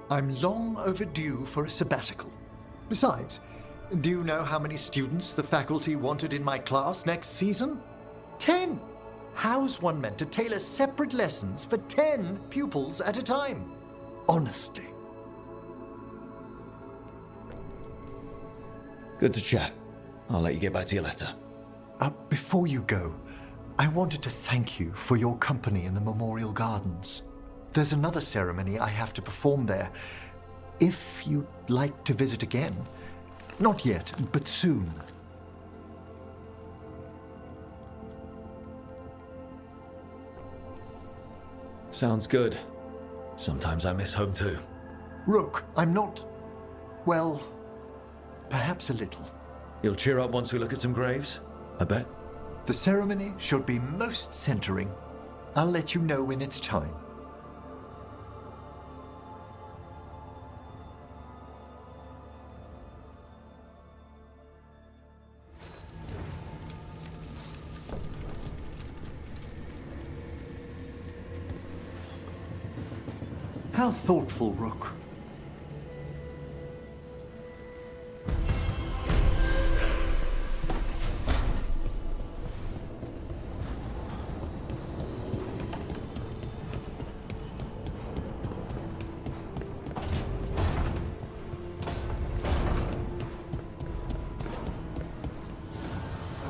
I'm long overdue for a sabbatical. Besides, do you know how many students the faculty wanted in my class next season? 10! How's one meant to tailor separate lessons for 10 pupils at a time? Honestly. Good to chat. I'll let you get back to your letter. Before you go, I wanted to thank you for your company in the Memorial Gardens. There's another ceremony I have to perform there. If you'd like to visit again. Not yet, but soon. Sounds good. Sometimes I miss home too. Rook, I'm not... well, perhaps a little. You'll cheer up once we look at some graves, I bet. The ceremony should be most centering. I'll let you know when it's time. How thoughtful, Rook.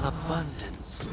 Abundance.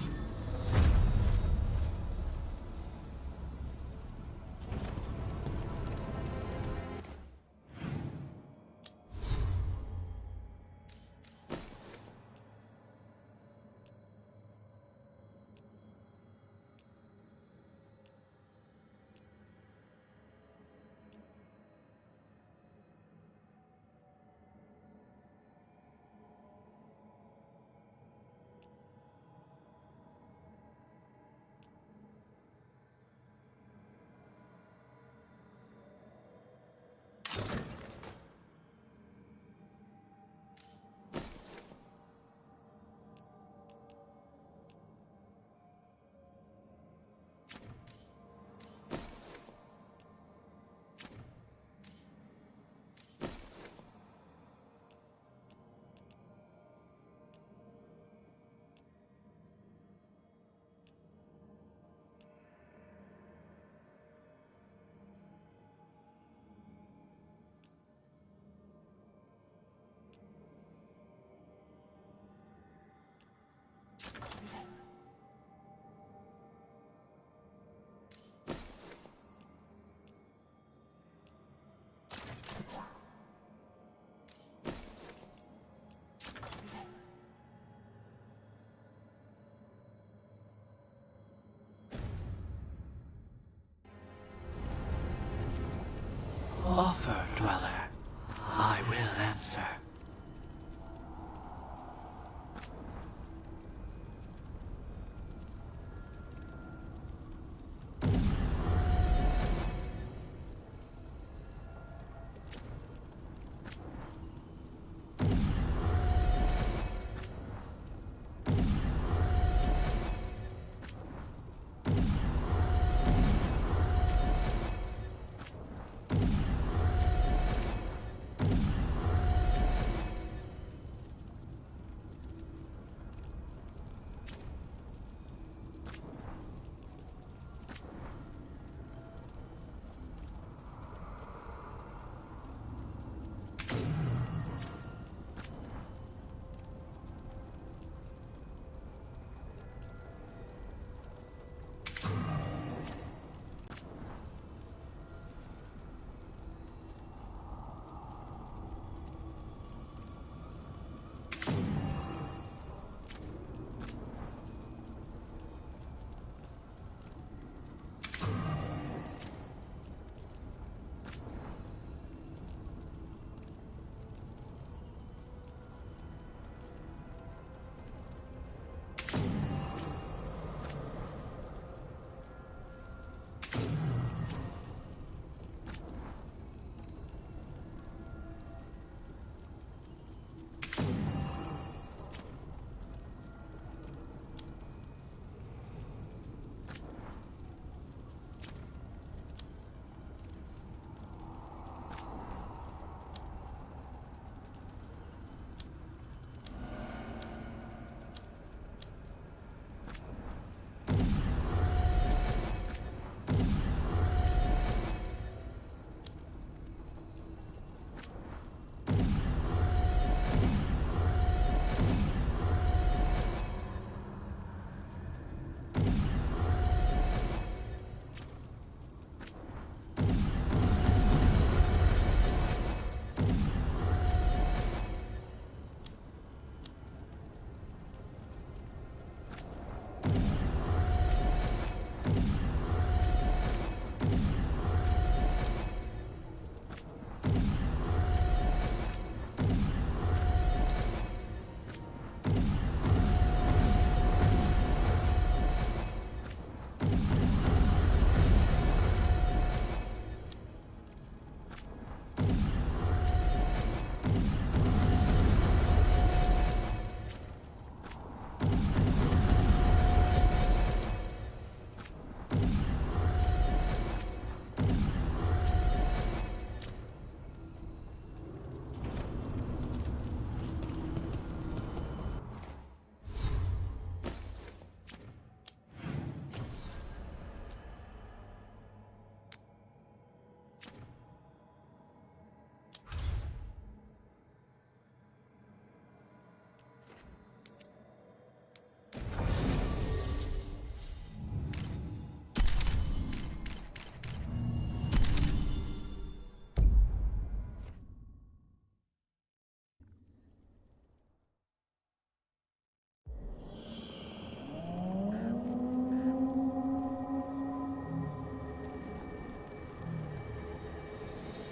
offer, Dweller, I will answer.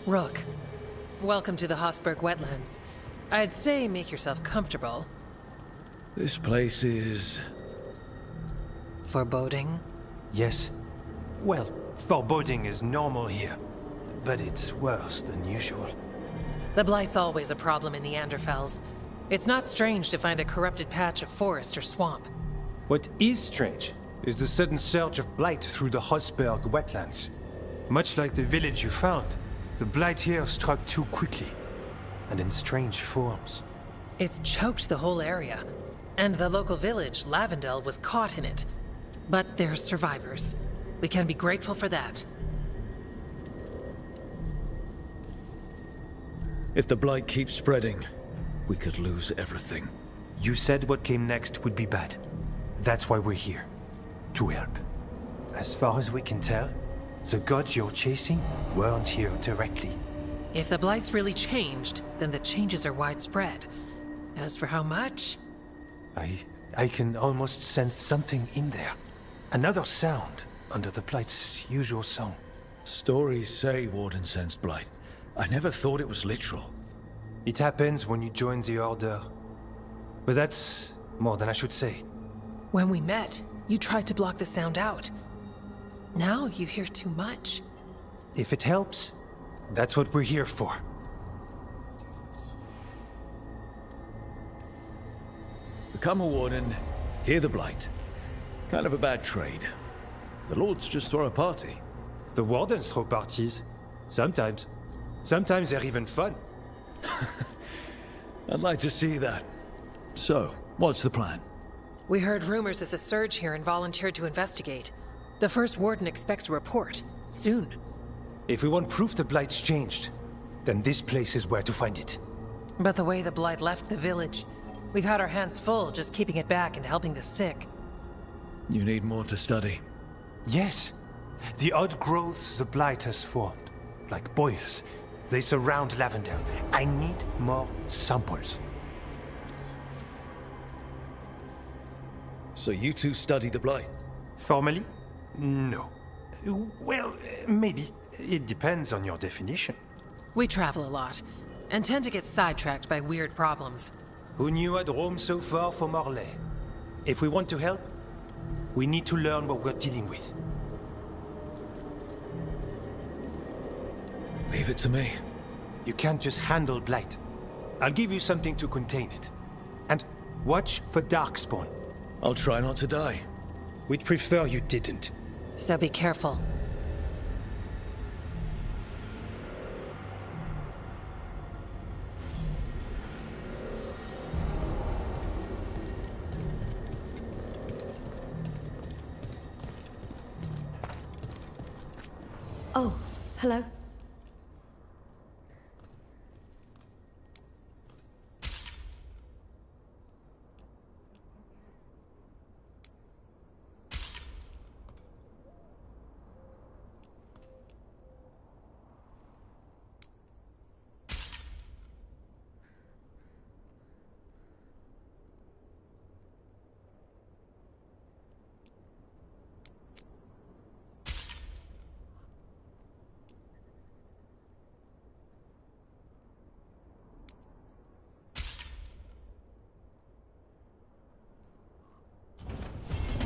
Rook, welcome to the Hossberg Wetlands. I'd say make yourself comfortable. This place is... foreboding? Yes. Well, foreboding is normal here, but it's worse than usual. The Blight's always a problem in the Anderfells. It's not strange to find a corrupted patch of forest or swamp. What is strange is the sudden surge of blight through the Hossberg Wetlands. Much like the village you found, the blight here struck too quickly, and in strange forms. It's choked the whole area, and the local village, Lavendel, was caught in it. But they're survivors. We can be grateful for that. If the blight keeps spreading, we could lose everything. You said what came next would be bad. That's why we're here. To help. As far as we can tell, the gods you're chasing weren't here directly. If the Blight's really changed, then the changes are widespread. As for how much... I can almost sense something in there. Another sound under the Blight's usual song. Stories say Warden sensed blight, I never thought it was literal. It happens when you join the Order. But that's more than I should say. When we met, you tried to block the sound out. Now you hear too much. If it helps, that's what we're here for. Become a warden, hear the Blight. Kind of a bad trade. The Lords just throw a party. The Wardens throw parties. Sometimes. Sometimes they're even fun. I'd like to see that. So, what's the plan? We heard rumors of the surge here and volunteered to investigate. The first warden expects a report. Soon. If we want proof the Blight's changed, then this place is where to find it. But the way the Blight left the village, we've had our hands full just keeping it back and helping the sick. You need more to study. Yes. The odd growths the Blight has formed, like boils, they surround Lavendel. I need more samples. So you two study the Blight? Formally? No. Well, maybe. It depends on your definition. We travel a lot, and tend to get sidetracked by weird problems. Who knew I'd roam so far for Morlaix? If we want to help, we need to learn what we're dealing with. Leave it to me. You can't just handle Blight. I'll give you something to contain it. And watch for Darkspawn. I'll try not to die. We'd prefer you didn't. So be careful. Oh, hello.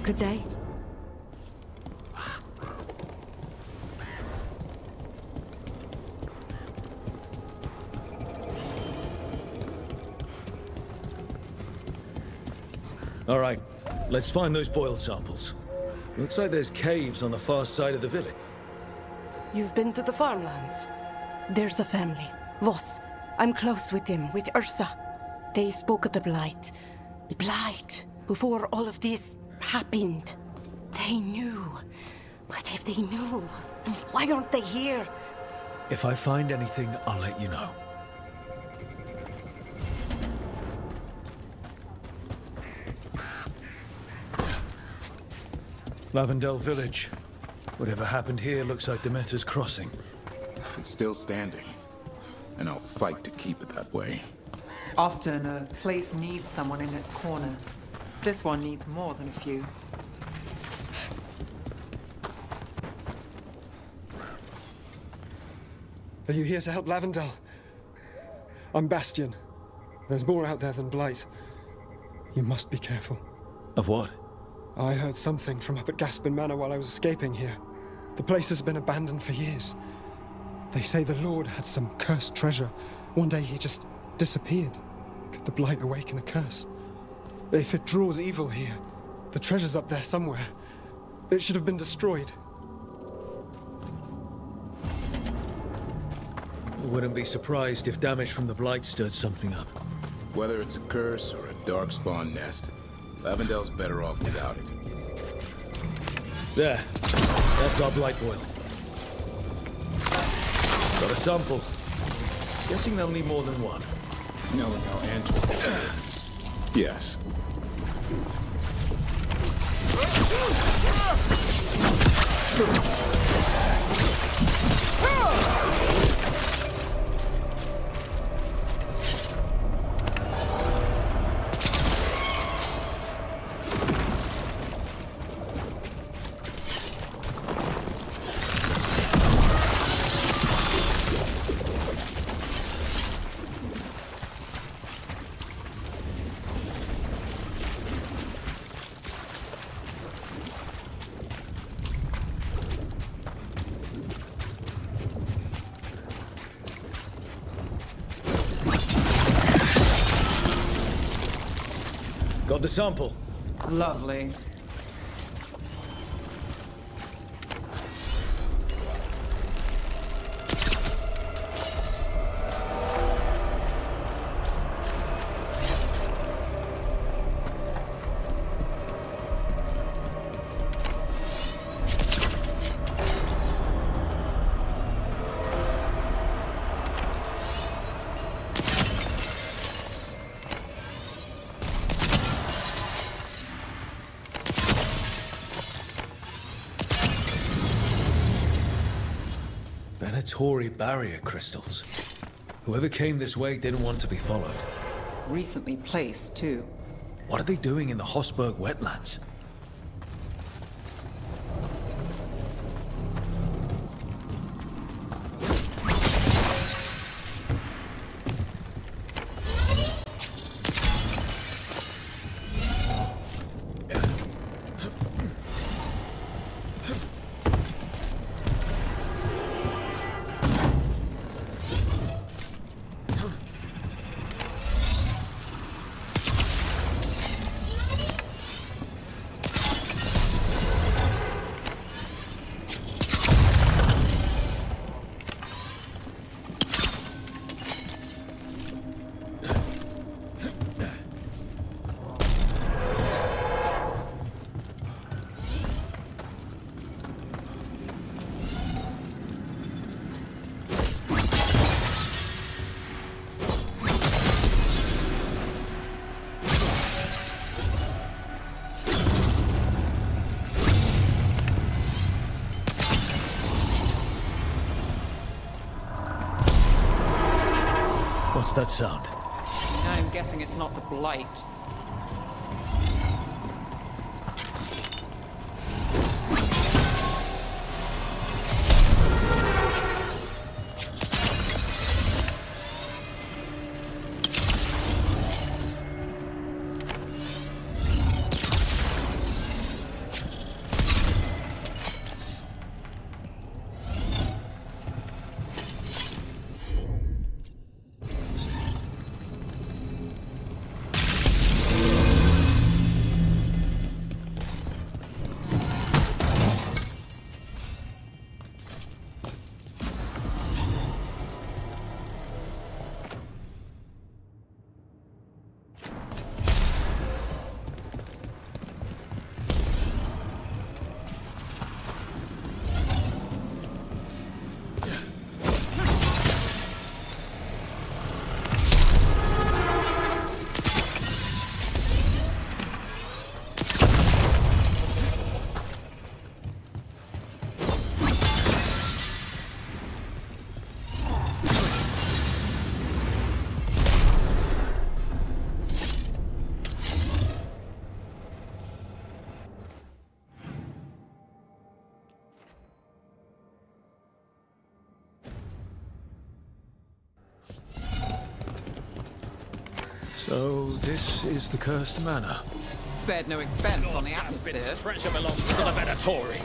Good day. All right, let's find those boiled samples. Looks like there's caves on the far side of the village. You've been to the farmlands? There's a family, Voss. I'm close with them, with Ursa. They spoke of the Blight. The Blight, before all of this happened. They knew. But if they knew, why aren't they here? If I find anything, I'll let you know. Lavendel Village. Whatever happened here looks like Demeter's Crossing. It's still standing, and I'll fight to keep it that way. Often a place needs someone in its corner. This one needs more than a few. Are you here to help Lavendel? I'm Bastion. There's more out there than Blight. You must be careful. Of what? I heard something from up at Gaspin Manor while I was escaping here. The place has been abandoned for years. They say the Lord had some cursed treasure. One day he just disappeared. Could the Blight awaken a curse? If it draws evil here, the treasure's up there somewhere. It should have been destroyed. I wouldn't be surprised if damage from the Blight stirred something up. Whether it's a curse or a darkspawn nest, Lavendel's better off without it. There. That's our Blight boil. Got a sample. Guessing they'll need more than one. Knowing how Angela stands. Yes. Got the sample. Lovely. Tory barrier crystals. Whoever came this way didn't want to be followed. Recently placed, too. What are they doing in the Hosberg wetlands? What's that sound? I'm guessing it's not the Blight. So, this is the cursed manor. Spared no expense on the atmosphere. Treasure belongs to the Venatori.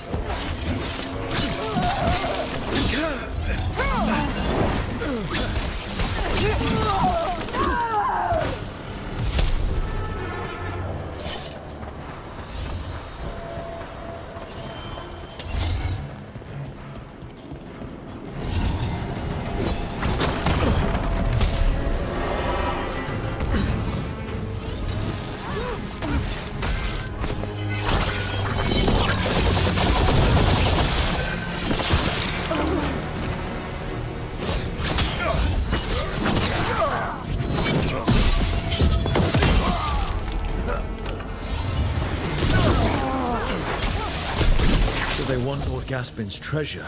They want Lord Gaspin's treasure.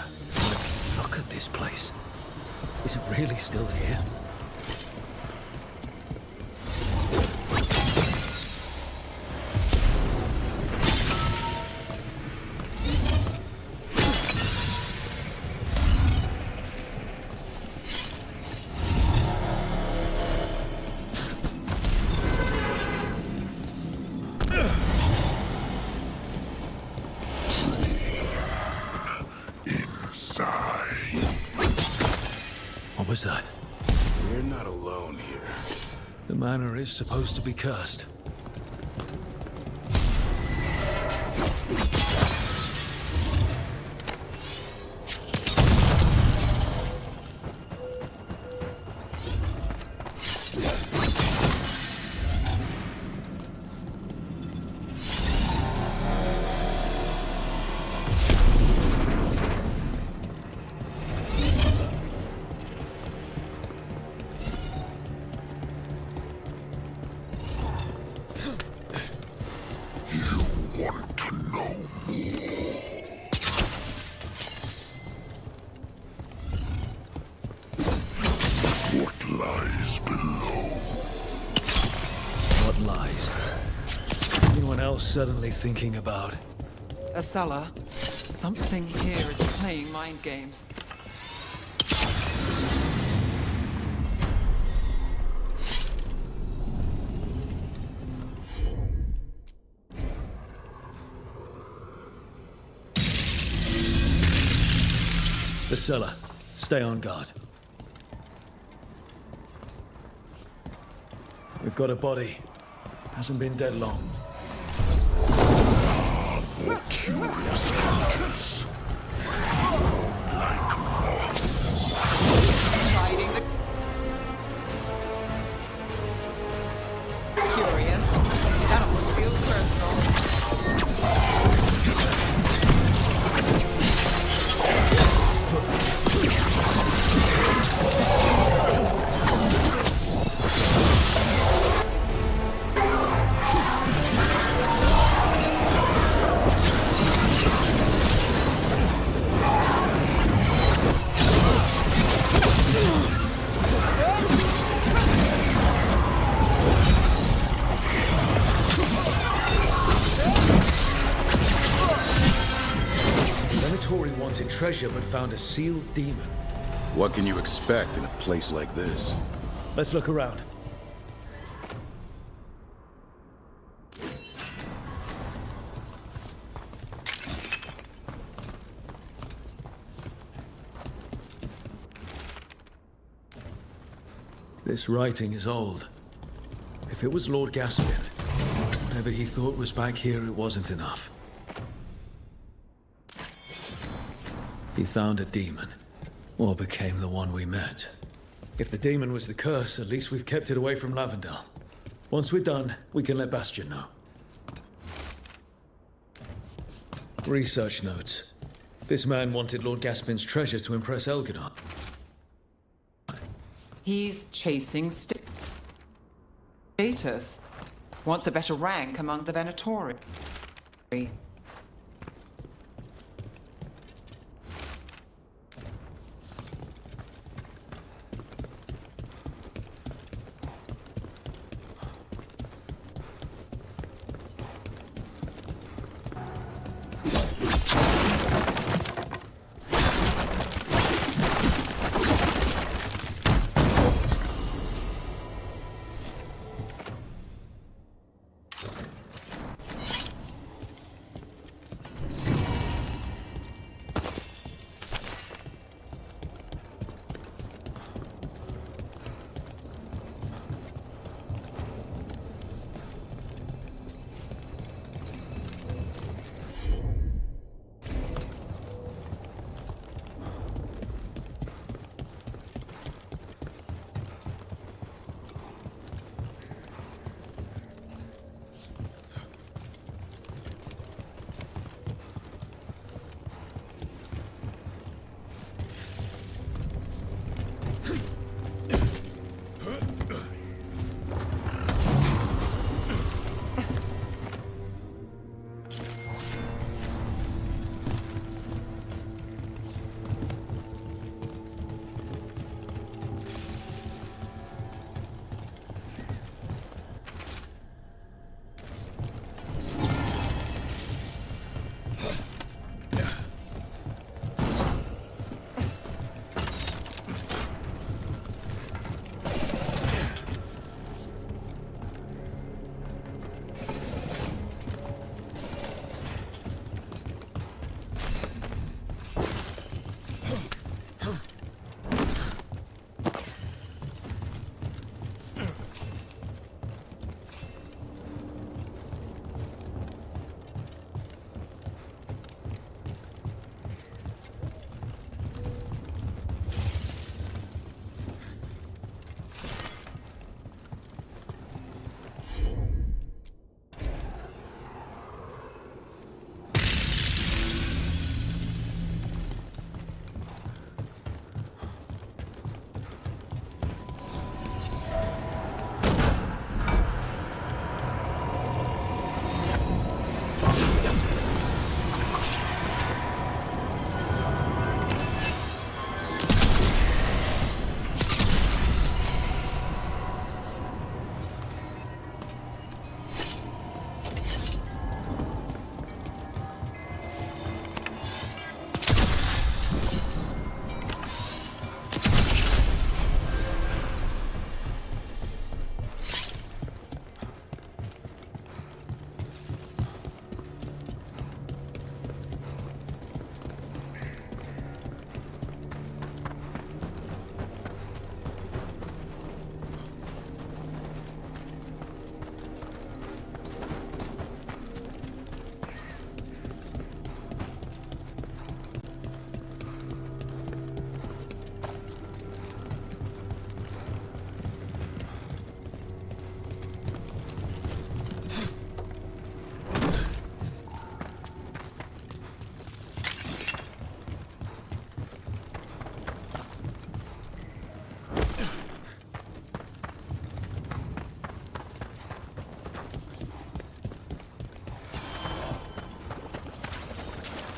Look at this place. Is it really still here? What was that? We're not alone here. The manor is supposed to be cursed. want to know more. What lies below? What lies? Anyone else suddenly thinking about? A cellar. Something here is playing mind games. The cellar. Stay on guard. We've got a body. Hasn't been dead long. More curious creatures. Like moths. Hiding the... Curious. That almost feels personal. Wanted treasure but found a sealed demon. What can you expect in a place like this? Let's look around. This writing is old. If it was Lord Gaspin, whatever he thought was back here, it wasn't enough. He found a demon, or became the one we met. If the demon was the curse, at least we've kept it away from Lavendel. Once we're done, we can let Bastion know. Research notes. This man wanted Lord Gaspin's treasure to impress Elginar. He's chasing status. Wants a better rank among the Venatori.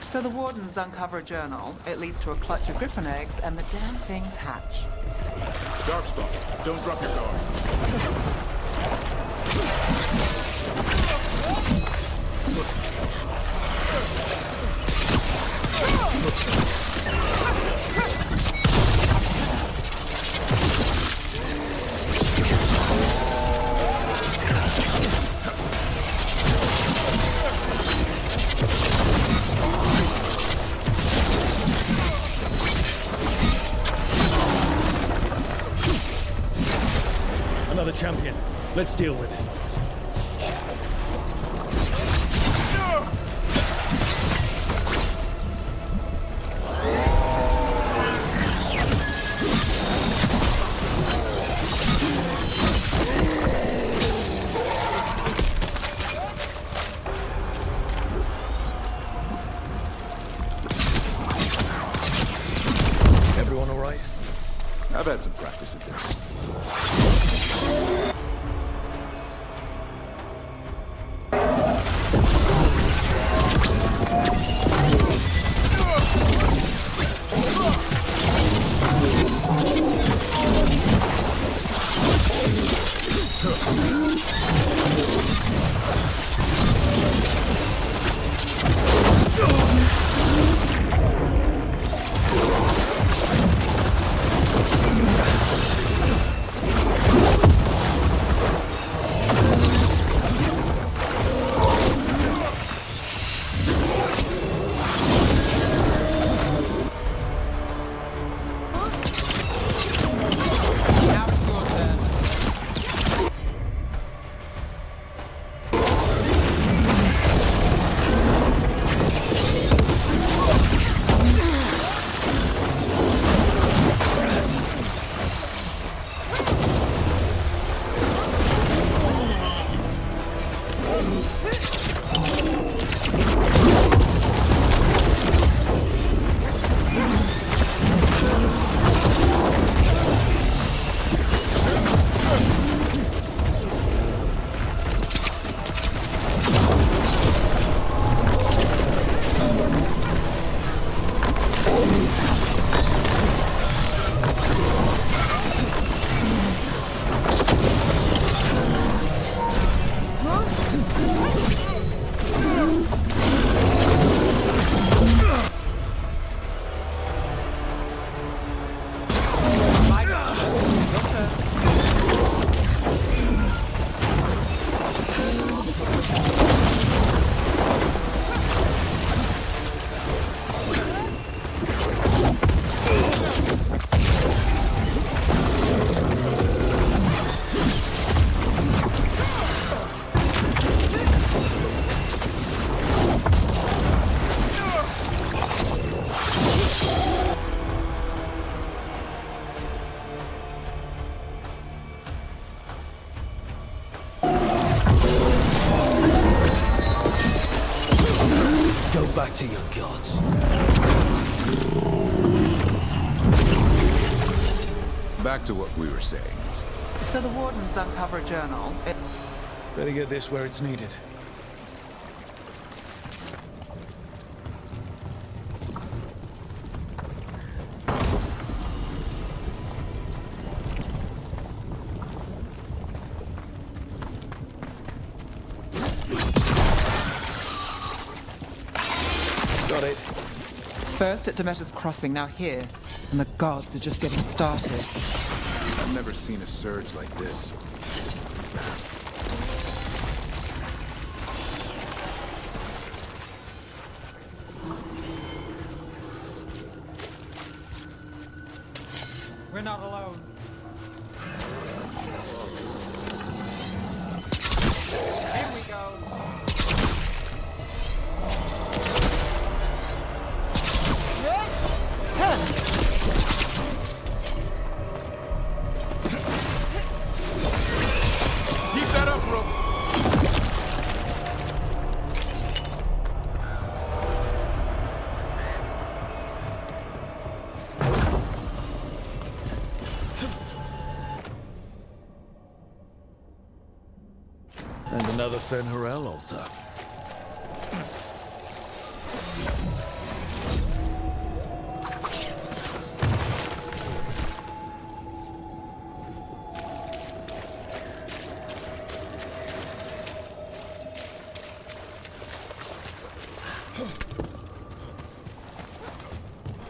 So the wardens uncover a journal. It leads to a clutch of griffin eggs, and the damn things hatch. Darkstalker, don't drop your guard. Another champion. Let's deal with it. Everyone all right? I've had some practice at this. Back to your gods. Back to what we were saying. So the wardens uncover a journal. Better get this where it's needed. Got it. First at Demeter's Crossing, now here. And the gods are just getting started. I've never seen a surge like this. We're not alone. Here we go. Keep that up, bro. And another Fen'Harel altar.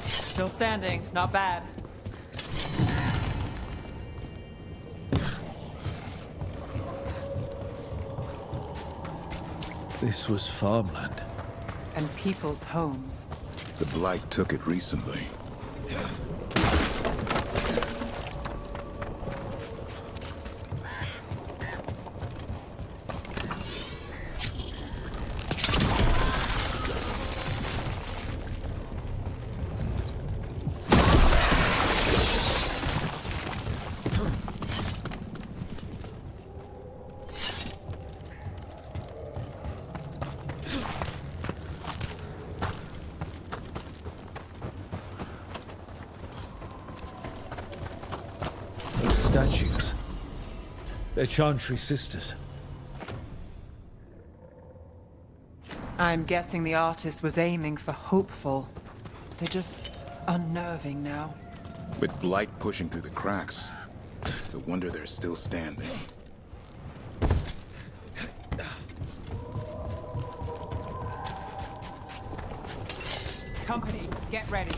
Still standing. Not bad. This was farmland. And people's homes. The Blight took it recently. Statues. They're Chantry sisters. I'm guessing the artist was aiming for hopeful. They're just unnerving now. With Blight pushing through the cracks, it's a wonder they're still standing. Company, get ready.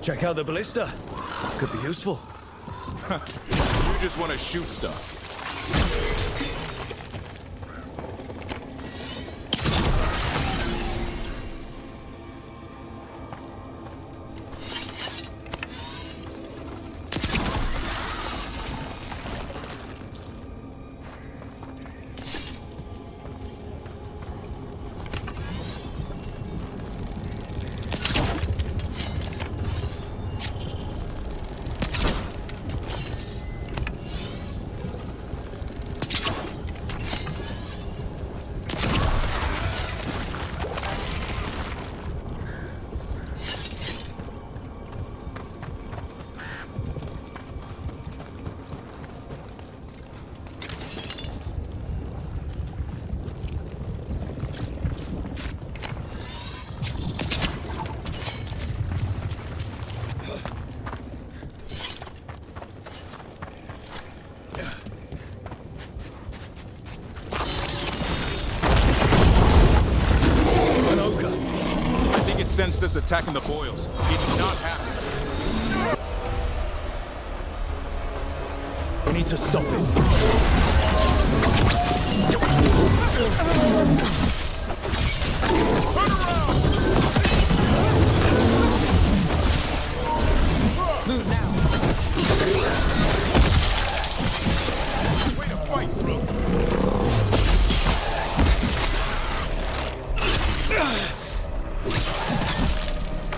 Check out the ballista. Could be useful. You just want to shoot stuff. sensed us attacking the boils. It's not happening. We need to stop it. Move now. Way to fight, bro.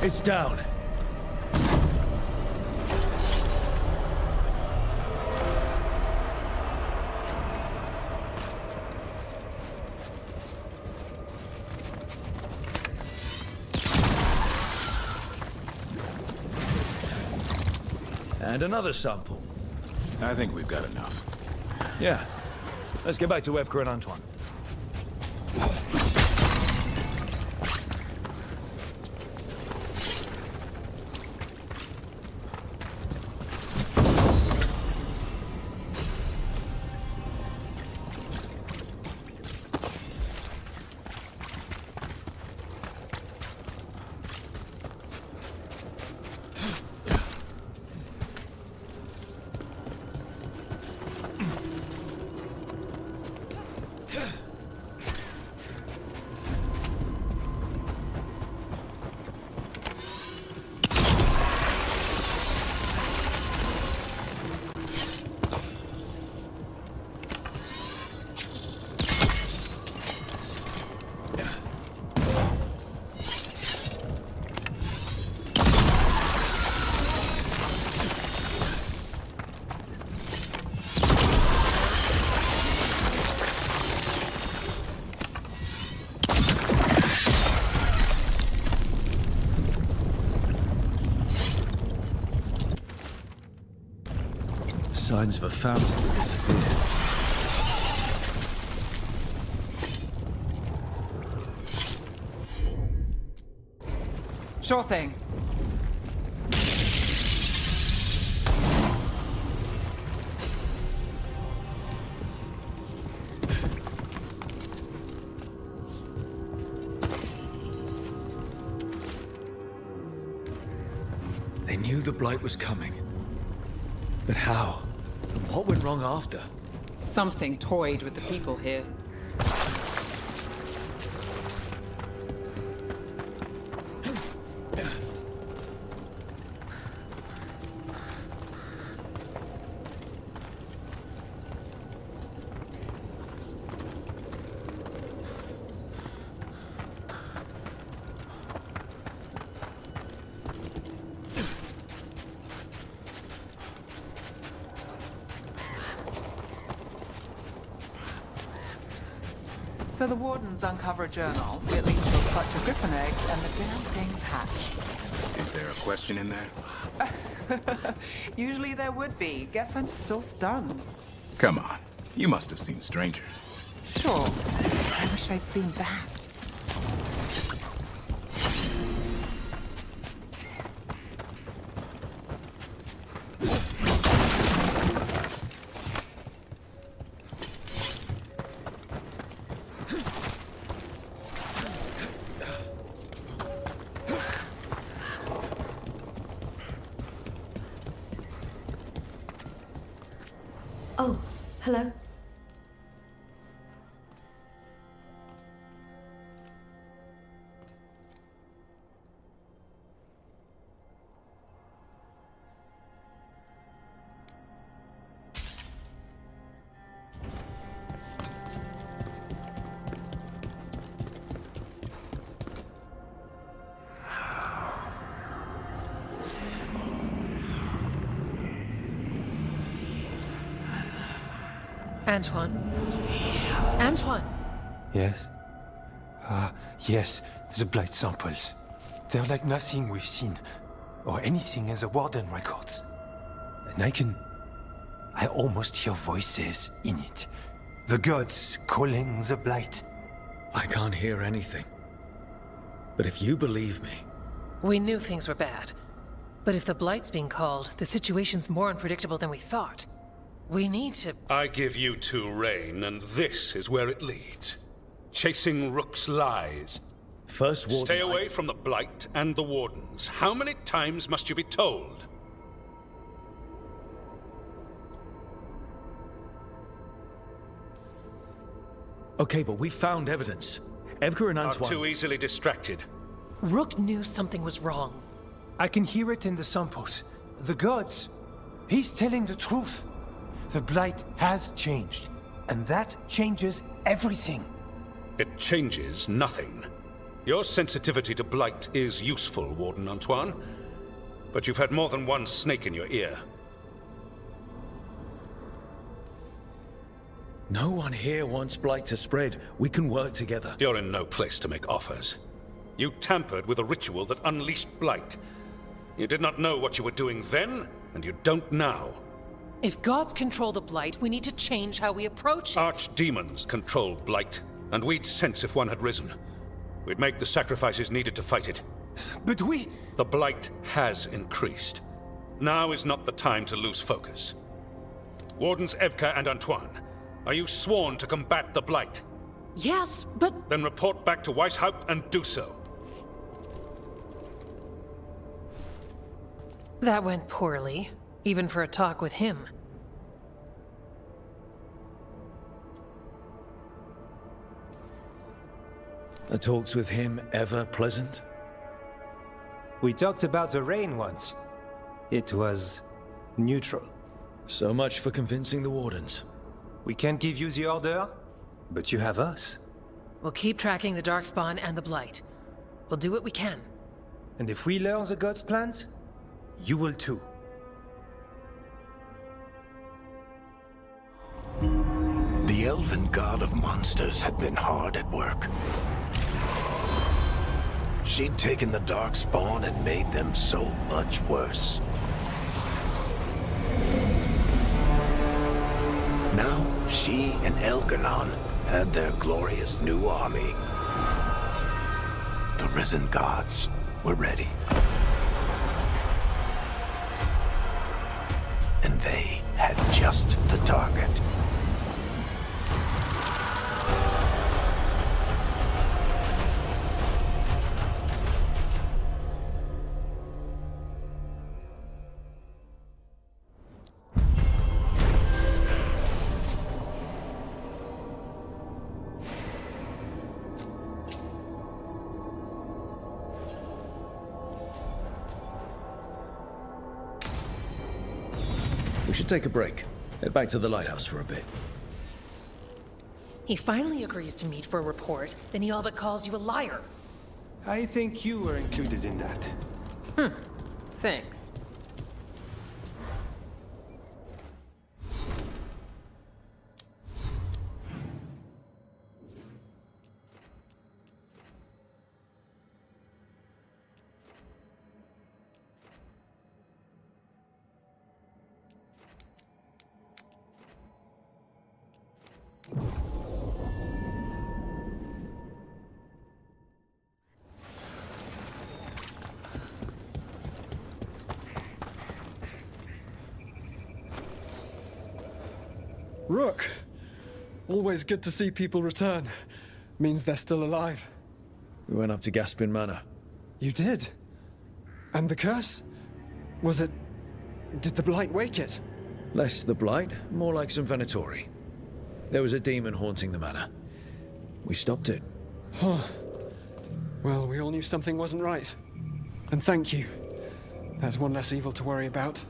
It's down. And another sample. I think we've got enough. Yeah. Let's get back to Evka and Antoine. Signs of a family that disappeared. Sure thing. They knew the Blight was coming. But how? And what went wrong after? Something toyed with the people here. So the wardens uncover a journal. It leads to a clutch of griffin eggs, and the damn things hatch. Is there a question in there? Usually there would be. Guess I'm still stung. Come on. You must have seen Stranger. Sure. I wish I'd seen that. Oh, hello? Antoine? Antoine! Yes? Yes, the blight samples. They're like nothing we've seen, or anything in the Warden records. And I almost hear voices in it. The gods calling the blight. I can't hear anything. But if you believe me... We knew things were bad. But if the Blight's being called, the situation's more unpredictable than we thought. We need to... I give you two reign, and this is where it leads. Chasing Rook's lies. First Warden... Stay away from the Blight and the Wardens. How many times must you be told? Okay, but we found evidence. Evgar and Antoine... Are too easily distracted. Rook knew something was wrong. I can hear it in the samples. The gods. He's telling the truth. The Blight has changed, and that changes everything. It changes nothing. Your sensitivity to Blight is useful, Warden Antoine. But you've had more than one snake in your ear. No one here wants Blight to spread. We can work together. You're in no place to make offers. You tampered with a ritual that unleashed Blight. You did not know what you were doing then, and you don't now. If gods control the Blight, we need to change how we approach it. Archdemons control Blight, and we'd sense if one had risen. We'd make the sacrifices needed to fight it. But we... The Blight has increased. Now is not the time to lose focus. Wardens Evka and Antoine, are you sworn to combat the Blight? Yes, but... Then report back to Weishaupt and do so. That went poorly, even for a talk with him. Are talks with him ever pleasant? We talked about the rain once. It was neutral. So much for convincing the Wardens. We can't give you the order, but you have us. We'll keep tracking the Darkspawn and the Blight. We'll do what we can. And if we learn the gods' plans, you will too. The elven god of monsters had been hard at work. She'd taken the Darkspawn and made them so much worse. Now, she and Elgar'nan had their glorious new army. The risen gods were ready. And they had just the target. We should take a break. Head back to the lighthouse for a bit. He finally agrees to meet for a report, then he all but calls you a liar. I think you were included in that. Thanks. Rook! Always good to see people return. Means they're still alive. We went up to Gaspin Manor. You did? And the curse? Was it... Did the Blight wake it? Less the Blight, more like some Venatori. There was a demon haunting the manor. We stopped it. Huh. Well, we all knew something wasn't right. And thank you. There's one less evil to worry about.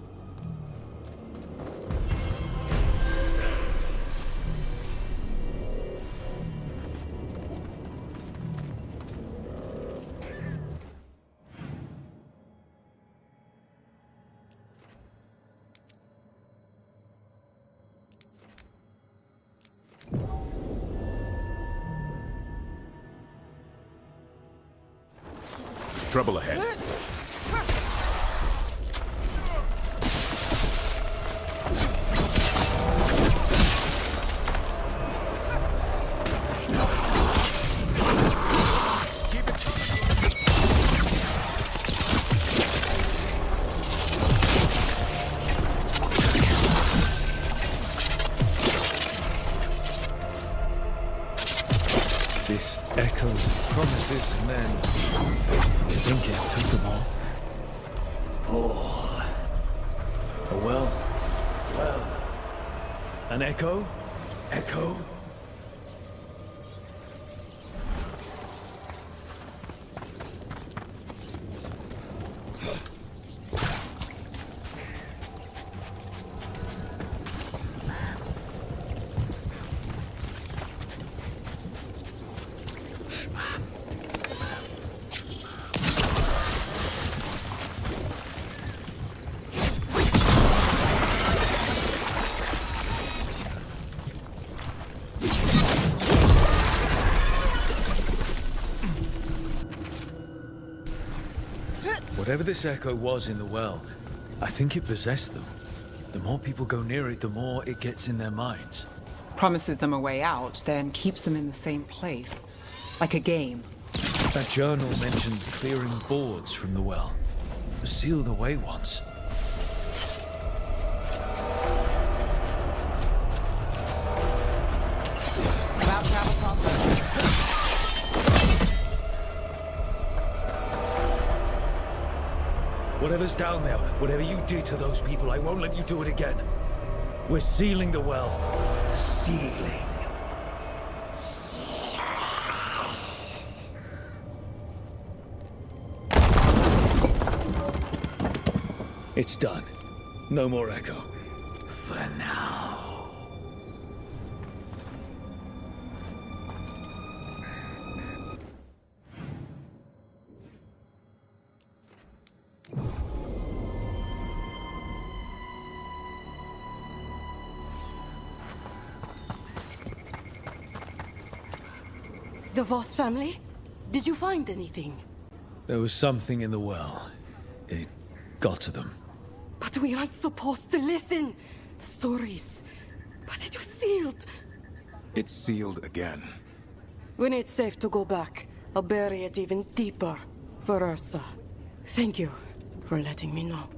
Trouble ahead. This echo promises, and then I think it took them all. Oh well. An echo? Echo? Whatever this echo was in the well, I think it possessed them. The more people go near it, the more it gets in their minds. Promises them a way out, then keeps them in the same place. Like a game. That journal mentioned clearing boards from the well. It was sealed away once. Whatever's down there, whatever you did to those people, I won't let you do it again. We're sealing the well. Sealing. It's done. No more echo. For now. The Voss family? Did you find anything? There was something in the well. It got to them. But we aren't supposed to listen. The stories. But it was sealed. It's sealed again. When it's safe to go back, I'll bury it even deeper for Ursa. Thank you for letting me know.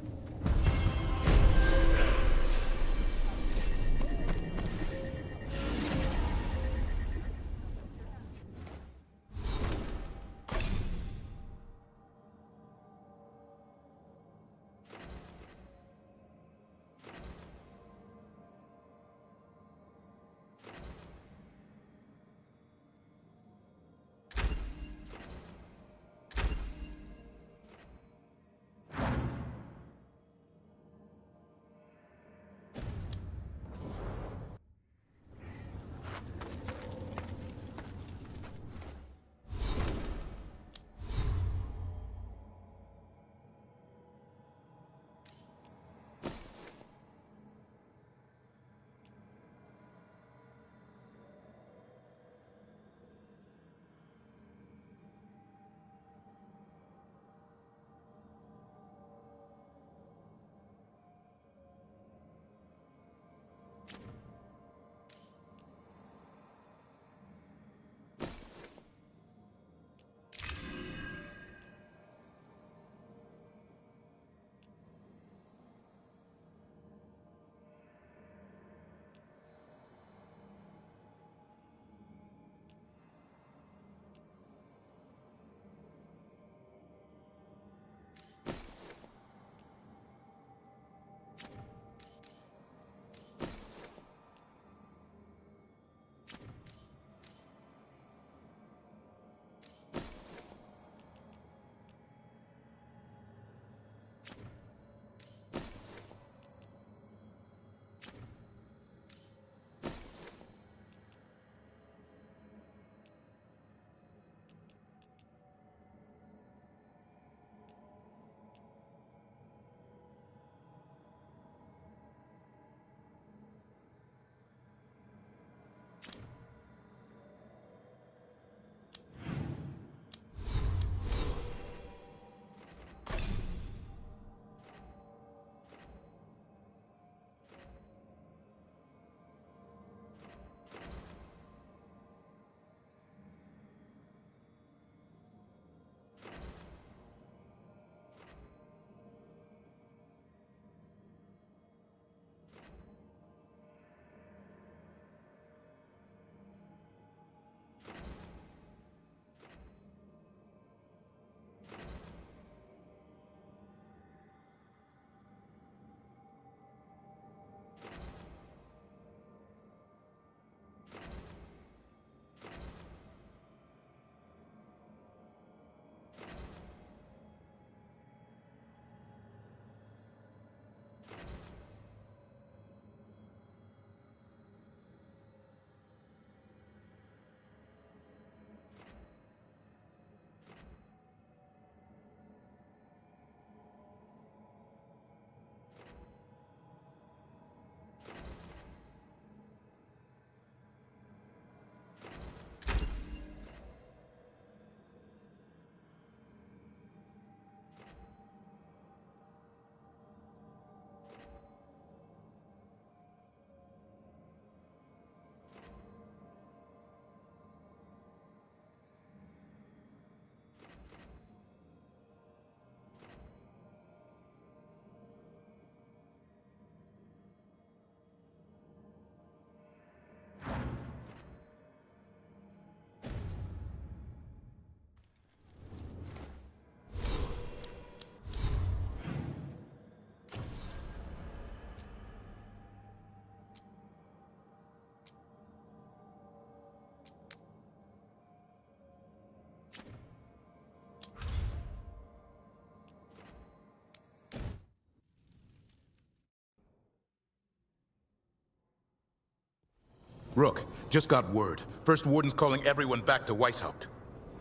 Rook, just got word. First Warden's calling everyone back to Weishaupt.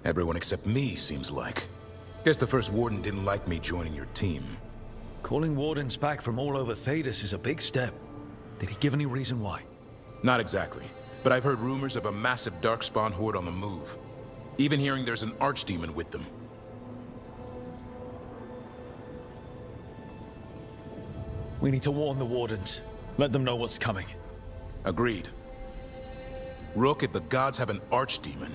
Everyone except me, seems like. Guess the First Warden didn't like me joining your team. Calling Wardens back from all over Thedas is a big step. Did he give any reason why? Not exactly, but I've heard rumors of a massive Darkspawn horde on the move. Even hearing there's an Archdemon with them. We need to warn the Wardens. Let them know what's coming. Agreed. Rook, if the gods have an Archdemon,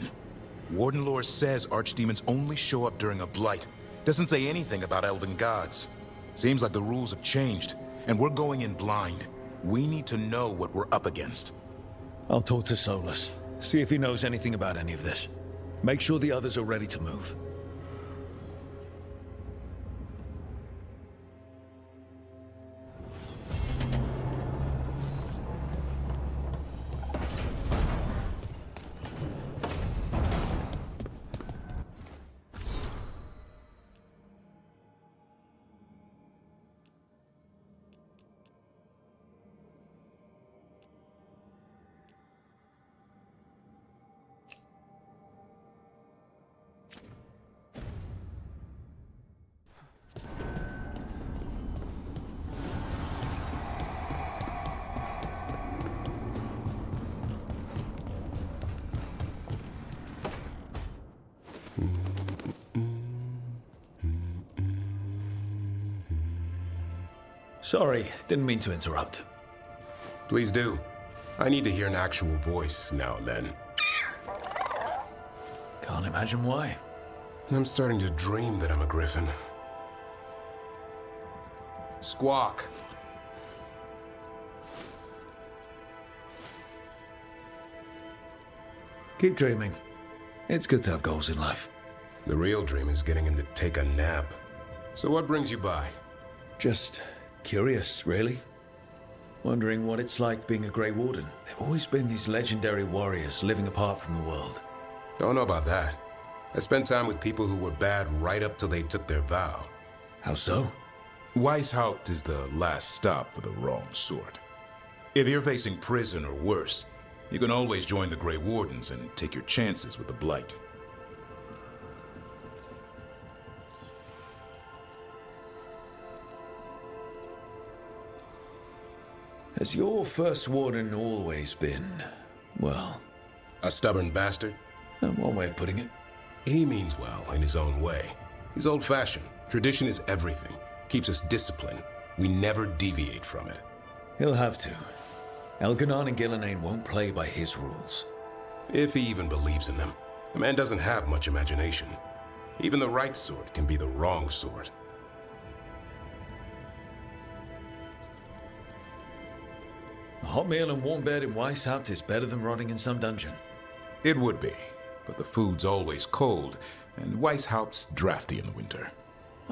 Warden lore says Archdemons only show up during a blight. Doesn't say anything about elven gods. Seems like the rules have changed, and we're going in blind. We need to know what we're up against. I'll talk to Solus. See if he knows anything about any of this. Make sure the others are ready to move. Sorry, didn't mean to interrupt. Please do. I need to hear an actual voice now and then. Can't imagine why. I'm starting to dream that I'm a griffin. Squawk. Keep dreaming. It's good to have goals in life. The real dream is getting him to take a nap. So what brings you by? Just curious, really. Wondering what it's like being a Grey Warden. There've always been these legendary warriors living apart from the world. Don't know about that. I spent time with people who were bad right up till they took their vow. How so? Weishaupt is the last stop for the wrong sort. If you're facing prison or worse, you can always join the Grey Wardens and take your chances with the Blight. Has your first warden always been, well... a stubborn bastard? One way of putting it. He means well in his own way. He's old-fashioned. Tradition is everything. Keeps us disciplined. We never deviate from it. He'll have to. Elganon and Gillenane won't play by his rules. If he even believes in them. The man doesn't have much imagination. Even the right sort can be the wrong sort. A hot meal and warm bed in Weishaupt is better than rotting in some dungeon. It would be, but the food's always cold, and Weishaupt's drafty in the winter.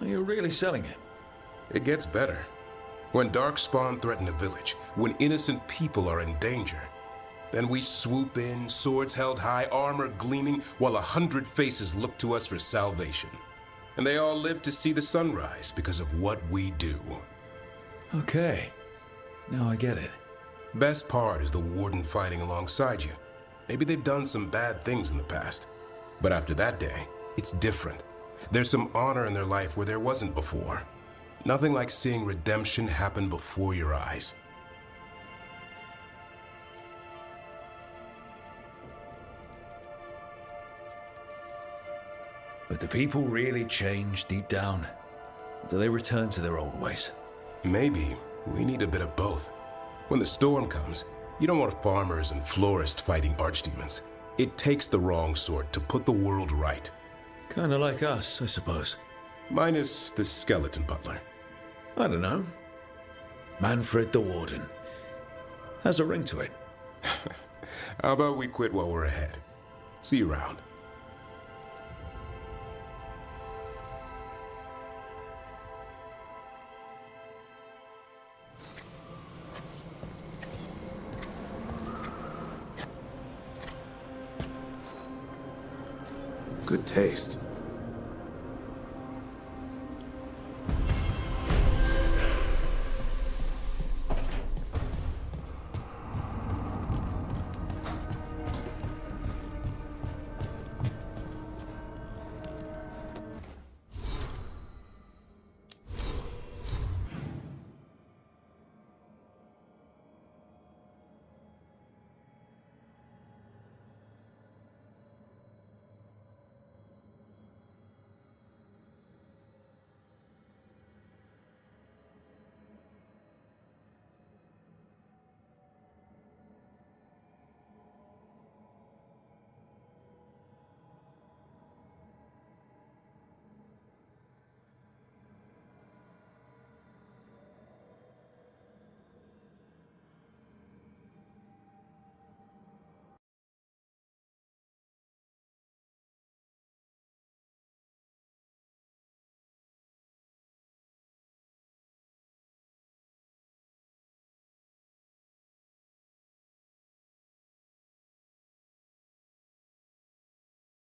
Are you really selling it? It gets better. When Darkspawn threaten a village, when innocent people are in danger, then we swoop in, swords held high, armor gleaming, while 100 faces look to us for salvation. And they all live to see the sunrise because of what we do. Okay. Now I get it. Best part is the Warden fighting alongside you. Maybe they've done some bad things in the past. But after that day, it's different. There's some honor in their life where there wasn't before. Nothing like seeing redemption happen before your eyes. But do people really change deep down? Do they return to their old ways? Maybe. We need a bit of both. When the storm comes, you don't want farmers and florists fighting archdemons. It takes the wrong sort to put the world right. Kinda like us, I suppose. Minus the skeleton butler. I don't know. Manfred the Warden. Has a ring to it. How about we quit while we're ahead? See you around. Good taste.